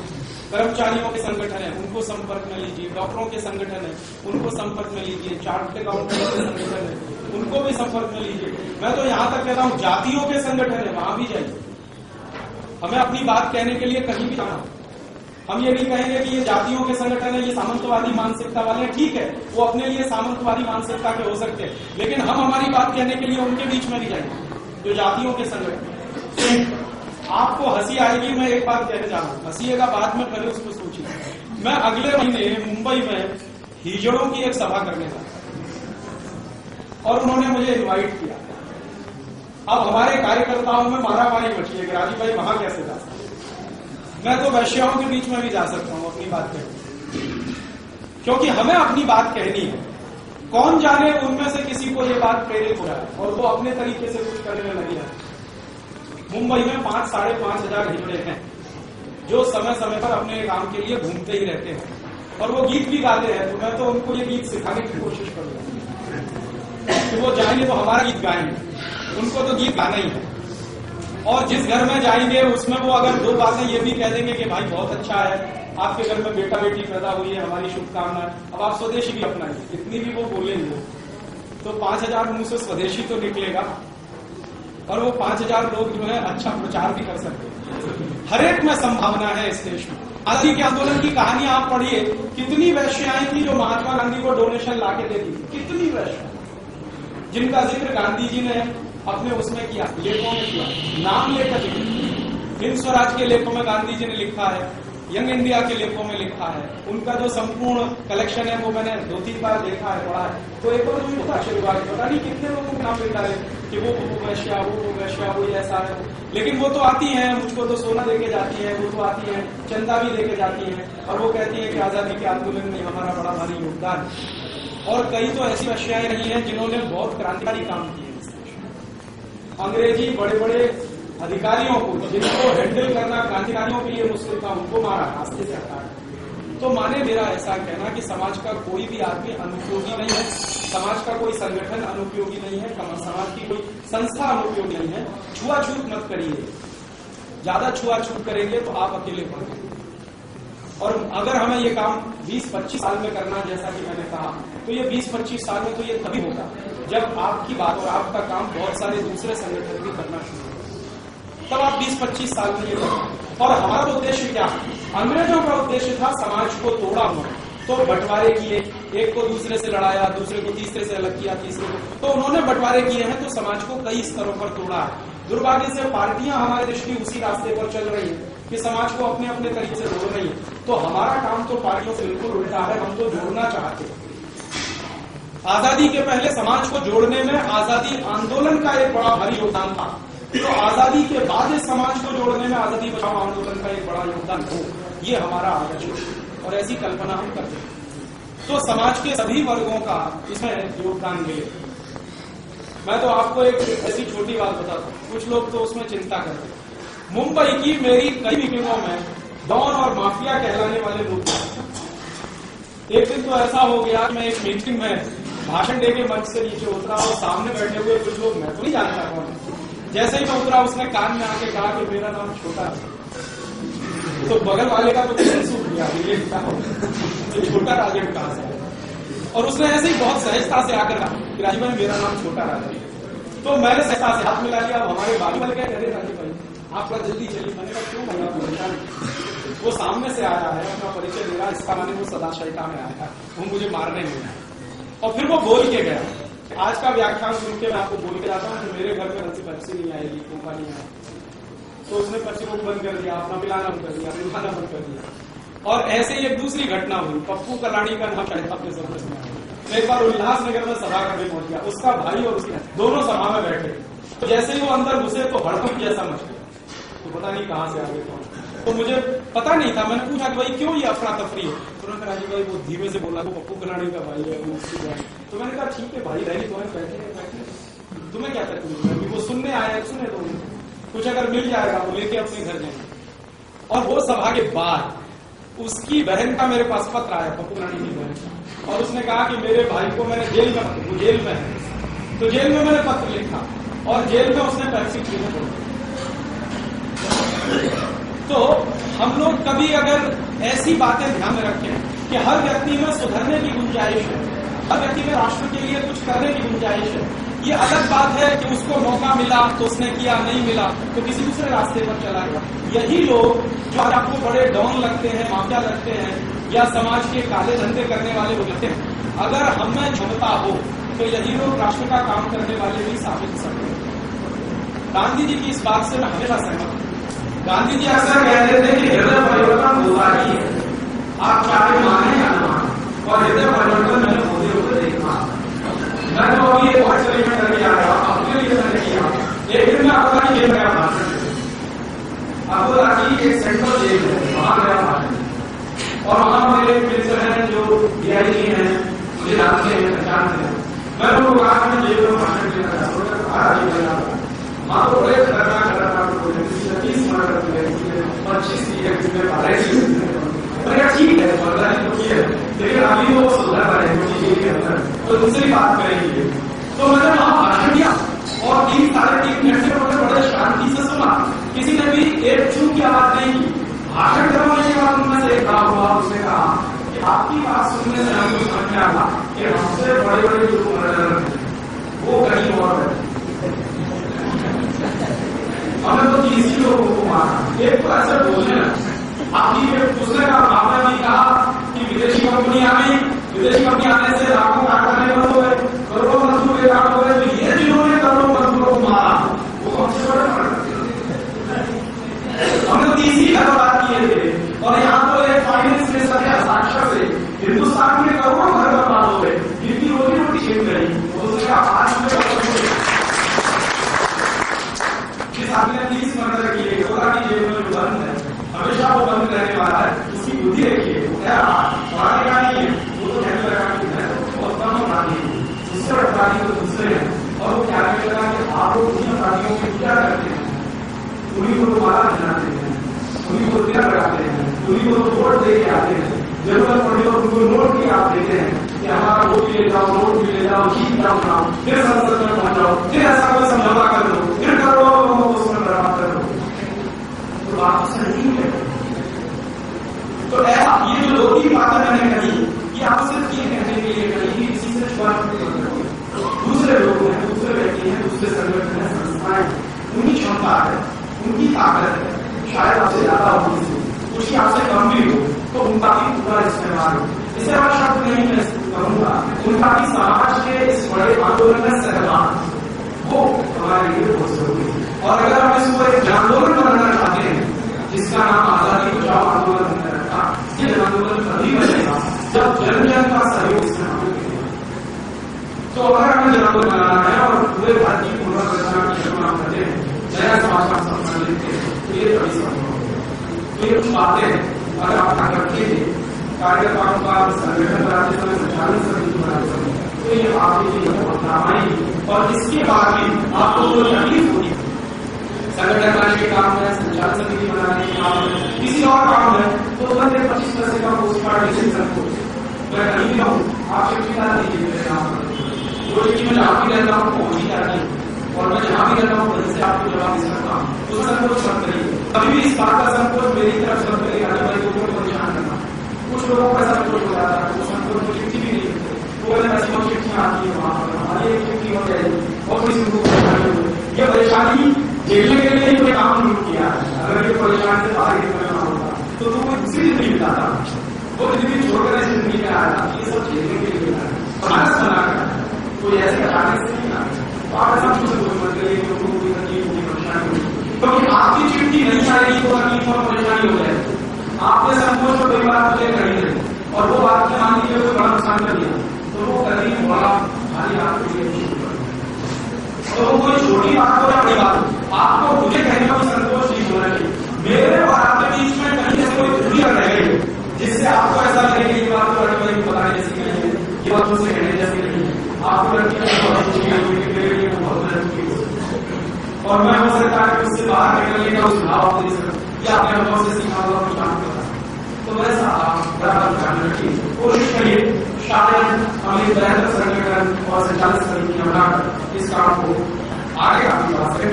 कर्मचारियों के संगठन है, उनको संपर्क में लीजिए। डॉक्टरों के संगठन है, उनको संपर्क में लीजिए। चार्टर्ड अकाउंटेंट के संगठन है, उनको भी संपर्क में लीजिए। मैं तो यहां तक कहता हूं जातियों के संगठन है, वहां भी जाइए। हमें अपनी बात कहने के लिए कहीं भी जाना, हम ये नहीं कहेंगे कि ये जातियों के संगठन है, ये सामंतवादी मानसिकता वाले हैं। ठीक है, वो अपने लिए सामंतवादी मानसिकता के हो सकते हैं, लेकिन हम हमारी बात कहने के लिए उनके बीच में नहीं जाएंगे जो जातियों के संगठन। आपको हंसी आएगी, मैं एक बात कहने जा रहा हूं, हंसीएगा बाद में, पहले उसको सोचिए। मैं अगले महीने मुंबई में हिजड़ों की एक सभा करने जा रहा और उन्होंने मुझे इन्वाइट किया। अब हमारे कार्यकर्ताओं में मारामारी मची है कि राजीव भाई वहां कैसे जा सकते। मैं तो वैश्याओं के बीच में भी जा सकता हूं अपनी बात कहने, क्योंकि हमें अपनी बात कहनी है। कौन जाने उनमें से किसी को ये बात प्रेरित हो रहा है और वो अपने तरीके से कुछ करने लगी है। मुंबई में 5,000-5,500 हिजड़े हैं जो समय समय पर अपने काम के लिए घूमते ही रहते हैं और वो गीत भी गाते हैं। तो मैं तो उनको ये गीत सिखाने की कोशिश करूंगा कि वो जाएंगे तो हमारा गीत गाएंगे, उनको तो गीत गाना ही है। और जिस घर में जाएंगे उसमें वो अगर 2 बातें ये भी कह देंगे कि भाई बहुत अच्छा है, आपके घर में बेटा बेटी पैदा हुई है, हमारी शुभकामनाएं, अब आप स्वदेशी भी अपनाइए, इतनी भी वो बोलेंगे तो 5,000 मुंह से स्वदेशी तो निकलेगा और वो 5,000 लोग जो है अच्छा प्रचार भी कर सकते हैं। हर एक में संभावना है इस देश में। आजादी के आंदोलन की कहानी आप पढ़िए, कितनी वैश्याएं थी जो महात्मा गांधी को डोनेशन लाके देती थी, कितनी वैश्या जिनका जिक्र गांधी जी ने अपने उसमें किया, लेखों में किया, नाम लेकर जिक्र। हिंद स्वराज के लेखों में गांधी जी ने लिखा है, यंग इंडिया के लेखों में लिखा है, उनका जो संपूर्ण कलेक्शन है वो मैंने 2-3 बार देखा है, पढ़ा है। तो एक बार मुझे होता आशीर्वाद, पता नहीं कितने लोगों के नाम लिखा है कि वो वैश्या, वो वैश्या, वो ऐसा है, लेकिन वो तो आती है, मुझको तो सोना देके जाती है, वो तो आती है, चंदा भी देके जाती है और वो कहती है कि आजादी के आंदोलन में हमारा बड़ा भारी योगदान। और कई तो ऐसी वैश्याएं रही हैं जिन्होंने बहुत क्रांतिकारी काम किए। अंग्रेजी बड़े बड़े अधिकारियों को, जिनको हैंडल करना क्रांतिकारियों के लिए मुश्किल था, उनको मारा, रास्ते से हटाया। तो माने मेरा ऐसा कहना कि समाज का कोई भी आदमी अनुपयोगी नहीं है, समाज का कोई संगठन अनुपयोगी नहीं है, समाज की कोई संस्था अनुपयोगी नहीं है। छुआछूत मत करिए, ज्यादा छुआछूत करेंगे तो आप अकेले पड़ेंगे। और अगर हमें ये काम 20-25 साल में करना, जैसा कि मैंने कहा, तो ये 20-25 साल में तो ये तभी होगा जब आपकी बात और आपका काम बहुत सारे दूसरे संगठन भी करना शुरू हो, तब आप 20-25 साल में ये करें। और हमारा उद्देश्य क्या? अंग्रेजों का उद्देश्य था समाज को तोड़ा हुआ, तो बंटवारे किए, एक को दूसरे से लड़ाया, दूसरे को तीसरे से अलग किया, तीसरे को, तो उन्होंने बंटवारे किए हैं, तो समाज को कई स्तरों पर तोड़ा है। दुर्भाग्य से पार्टियां हमारे दृष्टि उसी रास्ते पर चल रही है कि समाज को अपने अपने तरीके से जोड़ रही है। तो हमारा काम तो पार्टियों से बिल्कुल उल्टा है, हम तो जोड़ना चाहते हैं। आजादी के पहले समाज को जोड़ने में आजादी आंदोलन का एक बड़ा भारी योगदान था, तो आजादी के बाद इस समाज को जोड़ने में आजादी बचाओ आंदोलन का एक बड़ा योगदान हो, ये हमारा आदर्श है और ऐसी कल्पना हम करते हैं। तो समाज के सभी वर्गों का इसमें योगदान मिले। मैं तो आपको एक ऐसी छोटी बात बताता हूँ, कुछ लोग तो उसमें चिंता करते हैं। मुंबई की मेरी कई मीटिंगों में डॉन और माफिया कहलाने वाले लोग, एक दिन तो ऐसा हो गया, मैं एक मीटिंग में भाषण देके मंच से नीचे उतरा और सामने बैठे हुए कुछ लोग, मैं तो नहीं जानता कौन, जैसे ही मैं उतरा उसने कान में आके कहा कि मेरा नाम छोटा है। तो बगल वाले का तो सूख गया, ये छोटा राजन कहां से है? और उसने ऐसे ही बहुत सहजता से आकर कहा कि राजीव भाई मेरा नाम छोटा राजन है। तो मैंने सहजता से हाथ मिला लिया। हमारे बाजू वाले कह रहे राजीव भाई आप जल्दी चलिए। मैंने कहा क्यों भैया, वो सामने से आया है, अपना परिचय दे रहा, इसका माने वो सदा शैता में आया है, वो मुझे मारने नहीं आया। और फिर वो बोल के गया। आज का व्याख्यान सुन के मैं आपको बोल के जाता हूँ कि मेरे घर में पेप्सी नहीं आएगी, कोका नहीं आएगी। तो उसने पेप्सी को बंद कर दिया, अपना पिलाना बंद कर दिया, पिलाना बंद कर दिया। और ऐसे ही एक दूसरी घटना हुई, पप्पू कलानी का नाम शायद आपने सब सुना। एक बार उल्लासनगर में सभा करने पहुंच गया, उसका भाई और उसकी दोनों सभा में बैठे। तो जैसे ही वो अंदर घुसे तो हड़कंप जैसा मच गया, तो पता नहीं कहां से आगे कौन। तो मुझे पता नहीं था, मैंने पूछा कि भाई क्यों ये अफरा तफरी है? तुरंत राजीव भाई वो धीमे से बोला वो पप्पू कलानी का भाई है, वो उसकी भाई। तो मैंने कहा ठीक है भाई, रही तुम्हें बैठे, तुम्हें क्या तकलीफ है? वो सुनने आया, सुने तो कुछ अगर मिल जाएगा वो लेके अपने घर जाएंगे। और वो सभा के बाद उसकी बहन का मेरे पास पत्र आया, पप्पू कलानी की बहन का, और उसने कहा कि मेरे भाई को मैंने जेल में, वो जेल में है, तो जेल में मैंने पत्र लिखा और जेल में उसने पेप्सी पीने को। तो हम लोग कभी अगर ऐसी बातें ध्यान में रखें कि हर व्यक्ति में सुधरने की गुंजाइश है, हर व्यक्ति में राष्ट्र के लिए कुछ करने की गुंजाइश है, ये अलग बात है कि उसको मौका मिला तो उसने किया, नहीं मिला तो किसी दूसरे रास्ते पर चला गया। यही लोग जो आज आपको बड़े डॉन लगते हैं, माफिया लगते हैं, या समाज के काले धंधे करने वाले लोग लगते हैं, अगर हमें क्षमता हो तो यही लोग राष्ट्र का काम करने वाले भी साबित कर सकते हैं। गांधी जी की इस बात से मैं हमेशा सहमत हूँ। गांधी जी अक्सर कहते थे कि हृदय परिवर्तन होता ही है, आप चाहे माने या ना माने, और हृदय परिवर्तन मैंने होते हुए देखा। मैं तो अभी एक एक्सपेरिमेंट करके आ रहा हूँ, अपने लिए मैंने किया। एक दिन मैं आपका ही जेल गया भाषण, आपको राजी एक सेंट्रल जेल है, वहां गया भाषण, और वहां मेरे मित्र हैं जो डीआईजी हैं, मुझे जानते हैं, पहचानते हैं। मैं उनको कहा कि जेल में भाषण देना चाहता हूँ, वहां तो बड़े खतरनाक 30 मर्डर हुए, 25 ठीक है, लेकिन अभी वो सुधर रहे हैं के अंदर, तो उनसे भी बात करेंगे। तो मैंने वहां भाषण दिया और 3-3.5 मिनट से बड़े शांति से सुना, किसी ने भी एक चूक की आवाज नहीं की। भाषण करवाने के बाद उनमें से एक कहा हुआ, उसने कहा कि आपकी बात सुनने से हमको समझ में आया कि हमसे बड़े बड़े जो मर्डर वो कहीं और है। हमने तो 30 लोगों को मारा, एक तो ऐसे बोलने लगा। आपकी दूसरे का आपने भी कहा कि विदेशी कंपनी आने से लाखों कारखाने बंद हो गए, करोड़ों मजदूर बेकार हो गए, तो ये जिन्होंने करोड़ों मजदूरों को मारा वो हमसे बड़े मर्डर। हमने 30 का बात किए थे, और यहाँ तो एक फाइनेंस मिनिस्टर के हस्ताक्षर से हिंदुस्तान में करोड़ों घर बर्बाद हो गए, जिनकी रोटी रोटी छिप गई। उसका आज में आपने 30 मर्डर किए, 14 की जेल में जो बंद है, हमेशा वो बंद रहने वाला है। उसकी बुद्धि रखिए, पढ़ाने का नहीं है, वो तो कहने लगा कि मैं बहुत कम अपराधी हूँ, दूसरे अपराधी तो दूसरे हैं। और वो क्या कहने लगा कि आप लोग उन्हीं अपराधियों की पूजा करते हैं, उन्हीं को दोबारा बनाते हैं, उन्हीं को तिलक लगाते हैं, उन्हीं को वोट दे के आते हैं, जरूरत पड़ी तो उनको नोट भी आप देते हैं कि हमारा वोट भी ले जाओ, नोट भी ले जाओ, जीत जाओ, फिर संसद में पहुंच जाओ, फिर ऐसा कोई समझौता कर दो, फिर करोड़ों लोगों को उसमें बर्बाद कर दो। तो बात सही है। तो ऐसा ये जो 2-3 बातें मैंने कही, ये आप सिर्फ ये कहने के लिए कही कि किसी से छुआ दूसरे लोग हैं, दूसरे व्यक्ति हैं, दूसरे संगठन हैं, संस्थाएं, उनकी क्षमता है, उनकी ताकत है, शायद आपसे ज्यादा होगी, कुछ आपसे कम भी हो, तो उनका भी पूरा इस्तेमाल हो। इसे और शब्द नहीं मैं कहूंगा, उनका भी समाज के इस बड़े आंदोलन में सहभाग वो हमारे लिए बहुत जरूरी है। और अगर हम इसको एक आंदोलन बनाना चाहते हैं, जिसका नाम आजादी बचाओ आंदोलन हमने रखा, ये आंदोलन तभी बनेगा जब जन जन का सहयोग इसमें होगा। तो अगर हमें जन आंदोलन बनाना है और पूरे भारत की पुनर्रचना की शुरुआत करते हैं, नया समाज का सपना लेते हैं, तो ये तभी संभव होगा। तो ये कुछ बातें अगर आप रखिए, कार्यकर्ताओं का संगठन बनाते समय, संचालन समिति बनाते समय, तो ये आपके लिए बहुत काम आएगी। और इसके बाद भी आपको जो तकलीफ होगी, संगठन बनाने के काम है, संचालन समिति बनाने के काम है, किसी और काम है, तो 25 पैसे का पोस्ट कार्ड डिसीजन को मैं कहीं भी रहूँ, आप शिक्षिता दीजिए मेरे नाम पर। जो कि मैं जहाँ भी रहता हूँ पहुँच ही जाती हूँ, और मैं जहाँ भी रहता हूँ वहीं से आपको जवाब दे सकता हूँ। तो संकोच मत करिए, कभी भी इस बात का संकोच मेरी तरफ से मत करिए, भाई को परेशान करना। कुछ लोगों को ऐसा संकोच हो जाता है, वो संकोच में चिट्ठी भी नहीं होती, वो ऐसी चिट्ठियाँ आती है वहाँ पर, हमारी एक चिट्ठी हो जाएगी और किसी को परेशानी हो। ये परेशानी झेलने के लिए कोई काम नहीं किया है। अगर ये परेशानी से बाहर निकलना होता तो कोई दूसरी जिंदगी बिताता, वो जिंदगी छोड़कर इस जिंदगी में आया। ये सब झेलने के लिए मानस बनाकर कोई ऐसे अचानक से नहीं आता। तो आप ऐसा कुछ सोच मत करिए कि उनको कोई तकलीफ होगी, परेशानी होगी, क्योंकि आपकी चिट्ठी नहीं आएगी तो तकलीफ और परेशानी हो जाएगी। आपने संकोच को कोई बात मुझे कही नहीं, और वो बात के मान लीजिए कोई बड़ा नुकसान कर दिया, तो वो तकलीफ बड़ा भारी आपके लिए। तो कोई छोटी बात हो या बड़ी बात हो, आपको मुझे कहने का संकोच नहीं होना चाहिए। मेरे और आपके बीच में कहीं से कोई दूरी रह गई जिससे आपको ऐसा लगे कि ये बात तो बड़ी बड़ी बताने जैसी नहीं है, ये बात मुझसे कहने जैसी नहीं है, आपको लगती है मेरे लिए बहुत गलती हो, और मैं हो सकता है कि उससे बाहर निकलने का सुझाव दे सकूं या अपने अनुभव से सीखा हुआ कुछ काम करता। तो वैसा आप बराबर ध्यान रखिए, कोशिश करिए शायद हम एक बेहतर संगठन और संचालन समितियां बनाकर इस काम को आगे आपकी बात करें।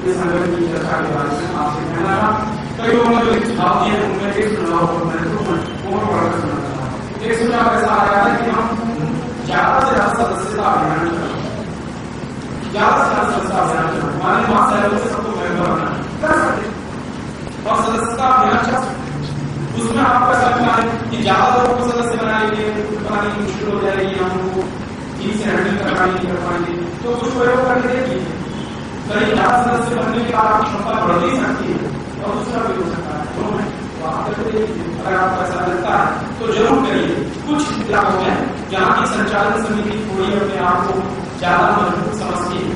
इस संगठन की चर्चा के बारे में आपसे कहना था, कई लोगों ने जो सुझाव दिए उनमें एक सुझाव और महत्वपूर्ण बढ़कर सुना था। एक सुझाव ऐसा आया है कि हम ज्यादा से ज्यादा सदस्यता अभियान चलाएं। ज्यादा से ज्यादा सदस्यता अभियान चलाएं, हमारे वहां सहयोग से सबको मेंबर बनाएं, कर सकते हैं। और सदस्यता अभियान चला सकते हैं, उसमें आपका लगता है कि ज्यादा लोगों को सदस्य बनाने की मुश्किल हो जाएगी, हमको ठीक से हैंडल कर पाएंगे, तो कुछ प्रयोग करके देखिए, कहीं ज्यादा सदस्य बनने के बाद आपकी क्षमता बढ़ ही सकती है और दूसरा भी हो सकता है, दोनों है। तो आप करके देखिए, अगर आपको ऐसा लगता है तो जरूर करिए। कुछ इलाकों में जहाँ की संचालन समिति थोड़ी अपने आप को ज्यादा मजबूत समझती है,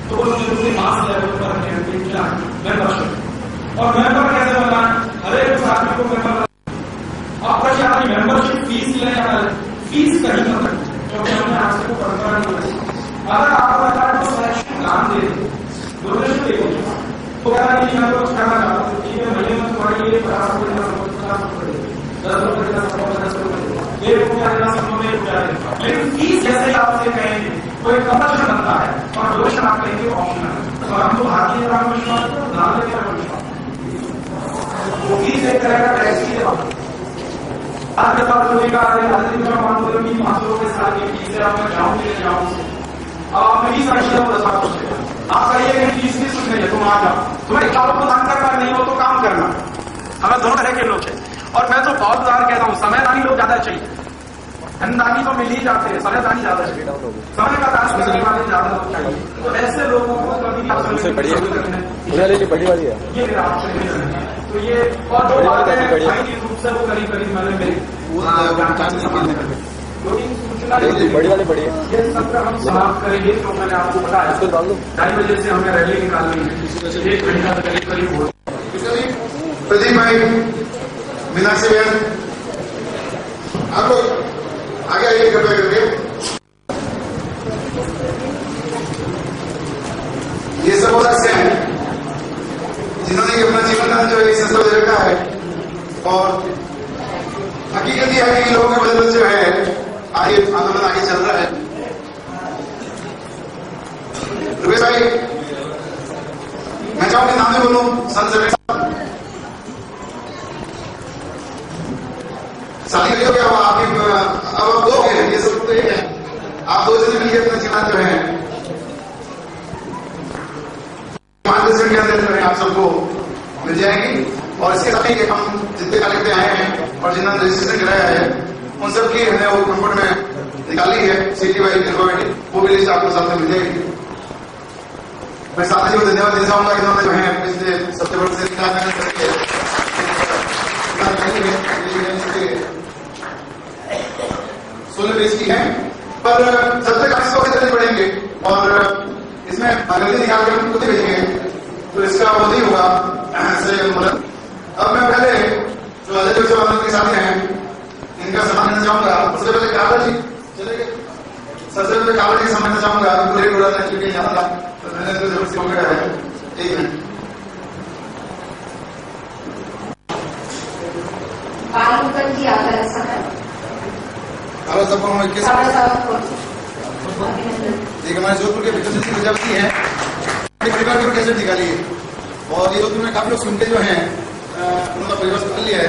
तो उन्होंने मास लेवल पर कैंपेन किया मेंबरशिप। और मेंबर कैसे बनाए, हर एक आदमी को मेंबर, आपका क्या मेंबरशिप फीस लेने का फीस कहीं मत रखें, क्योंकि हमने आज तक परंपरा नहीं बनाई। अगर आपको लगता है तो सिलेक्शन काम दे डोनेशन दे तो क्या नहीं, मैं तो कहना चाहता हूँ ठीक है, महीने में तुम्हारे लिए 50 रुपये का ₹10 का ₹10 ₹1 देना संभव नहीं हो जाएगा, लेकिन फीस जैसे आपसे कहेंगे कोई कंपल्शन बनता है और डोनेशन आप कहेंगे ऑप्शनल है। तो हम तो भारतीय ग्राम विश्वास को ध्यान देकर वो फीस एक तरह का टैक्स ही है। आज के बाद लोगों का आंदोलन की 500 रुपये साल की फीस है, अब मैं जाऊँ अब आप में 20 आप कहिए कि फीस नहीं सुन रही है, तुम आ जाओ, तुम्हें कारों को दान करना नहीं हो तो काम करना। हमें दोनों तरह के लोग हैं, और मैं तो बहुत बार कहता हूँ समयदानी लोग ज्यादा चाहिए, धनदानी तो मिल ही जाते हैं, समयदानी ज्यादा चाहिए, समय का दान करने वाले ज्यादा लोग चाहिए। तो ऐसे लोगों को कभी बड़ी वाली है ये मेरा आपसे, तो ये और जो बात है रूप से वो करीब करीब मैंने मेरी बड़ी वाली बड़ी है, ये सब का हम समाप्त करेंगे। तो मैंने आपको बताया 2:30 बजे से हमें रैली निकालनी है, 1 घंटा करीब करीब हो। प्रदीप भाई, मीनाक्षी बहन, आप लोग आगे आइए कृपया करके। ये सब वो सदस्य हैं जिन्होंने अपना जीवन जो है इस संस्था में रखा है, और हकीकत यह है कि लोगों की मदद जो है आगे आंदोलन आगे चल रहा है। रुपेश भाई, मैं चाहूंगी नाम भी बोलूं, संत शादी हो गया आपकी, अब आप 2 हैं, ये सब तो एक है, आप 2 जने मिलकर अपना जीवन जो है मार्गदर्शन के अंदर जो है आप सबको मिल जाएंगी। और इसके साथ ही हम जितने कार्यकर्ता आए हैं और जिन्होंने रजिस्ट्रेशन कराया है उन सबकी हमने वो कंप्यूटर में निकाली है, सिटी वाइज कमेटी, वो भी लिस्ट आपको साथ में मिल जाएगी। मैं साथ ही को धन्यवाद देना चाहूंगा, इन्होंने जो है पिछले सितंबर से 16 पेज की है, पर जब तक आप इसको चलने पड़ेंगे और इसमें गलती निकाल कर खुद भेजेंगे तो इसका वो नहीं होगा सही मदद। अब मैं पहले जो अजय विश्वनाथ के साथ हैं इनका सम्मान करना चाहूंगा। सबसे पहले कावड़ जी चलेंगे, सबसे पहले कावड़ जी सम्मान करना चाहूंगा, पूरे टोला क्योंकि यहाँ था तो मैंने तो जरूर से पकड़ा है। 1 मिनट जी आता है सबको हम देखिए हमारे जोधपुर के विकसित प्रजापति है, परिवार की कैसे निकाली है, और ये जोधपुर में काफी लोग सुनते जो हैं उनका परिवार संभाल लिया है,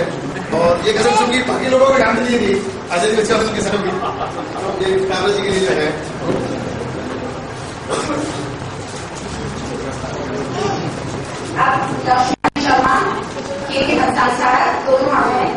और ये कसम सुन की बाकी लोगों को ध्यान नहीं दी अजय जी बच्चा उनकी सब ये कावड़ जी के लिए जो है। अब शर्मा के हस्ताक्षर दोनों हाथ में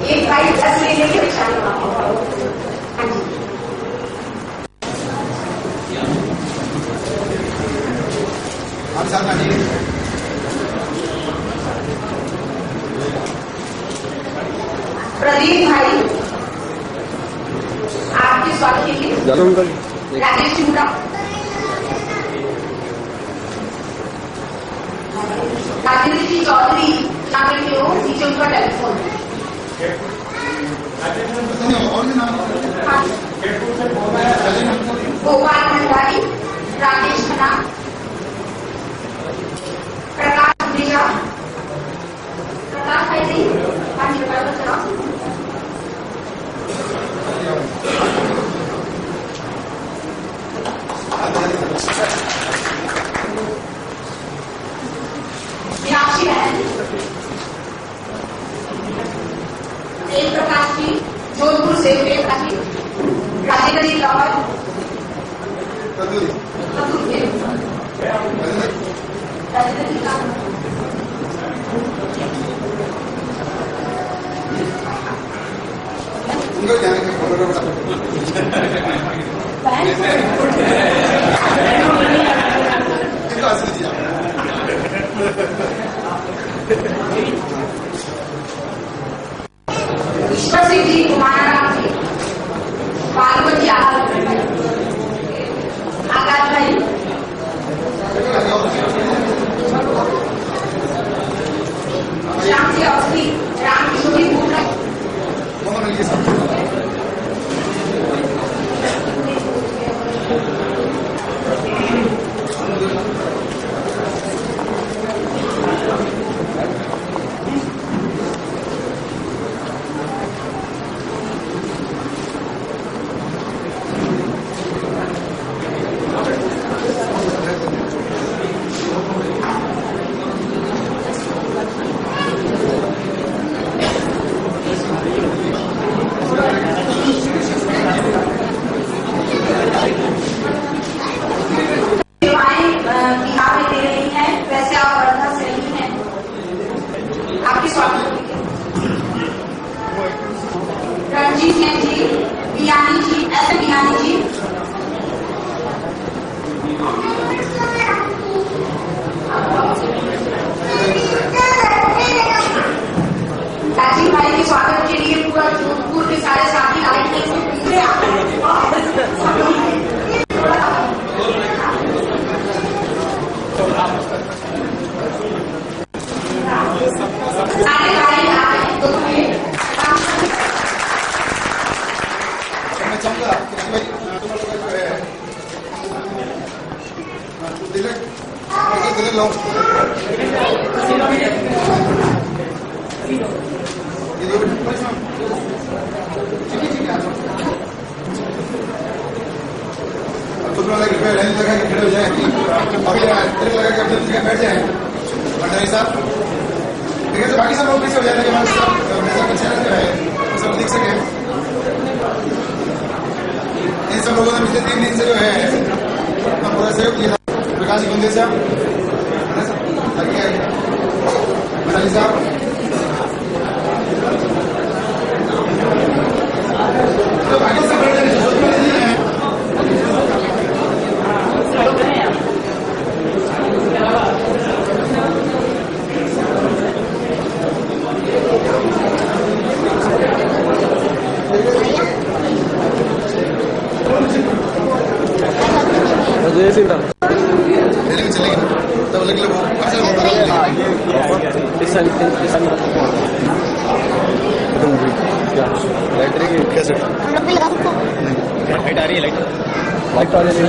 एक साइड 10 लेने के निशान आप साथ आइए। प्रदीप भाई आपके स्वागत के लिए राजेश चूड़ा, राजेंद्र जी चौधरी यहाँ पे हो, नीचे उनका टेलीफोन और भी नाम गोपाल भंडारी, राकेश खन्ना, प्रकाश भाई जी, नीचे कर चला मीनाक्षी बहन, तेज प्रकाश जी, जोधपुर से राजेगरी लाहौर, ईश्वर सिंह जी, कुमाराराम जी, पार्वती आकाश भाई, श्याम जी अवस्थी, राम किशोरी भूमरा, रणजीत सिंह जी, बियानी जी, ऐसे बियानी जी, राजीव भाई के स्वागत के लिए पूरा जोधपुर के सारे साथी लाइन में से पीछे सारे गाड़ी आ रहे हैं तो मैं चाहूंगा कि भाई दिल्ली लो लाइन लगा के खड़े हो जाए अभी लगा के अपने जगह बैठ जाए भंडारी साहब, ठीक है। तो बाकी सब लोग पीछे हो जाते हैं, चैनल जो है सब देख सके। इन सब लोगों ने पिछले 3 दिन से जो है अपना पूरा सहयोग किया। प्रकाश जी गुंदे साहब, भंडारी साहब, तो बाकी सब जय श्री राम चलेगी तब अलग बैटरी की कैसे लाइट आ रही है, लाइट आ रही है।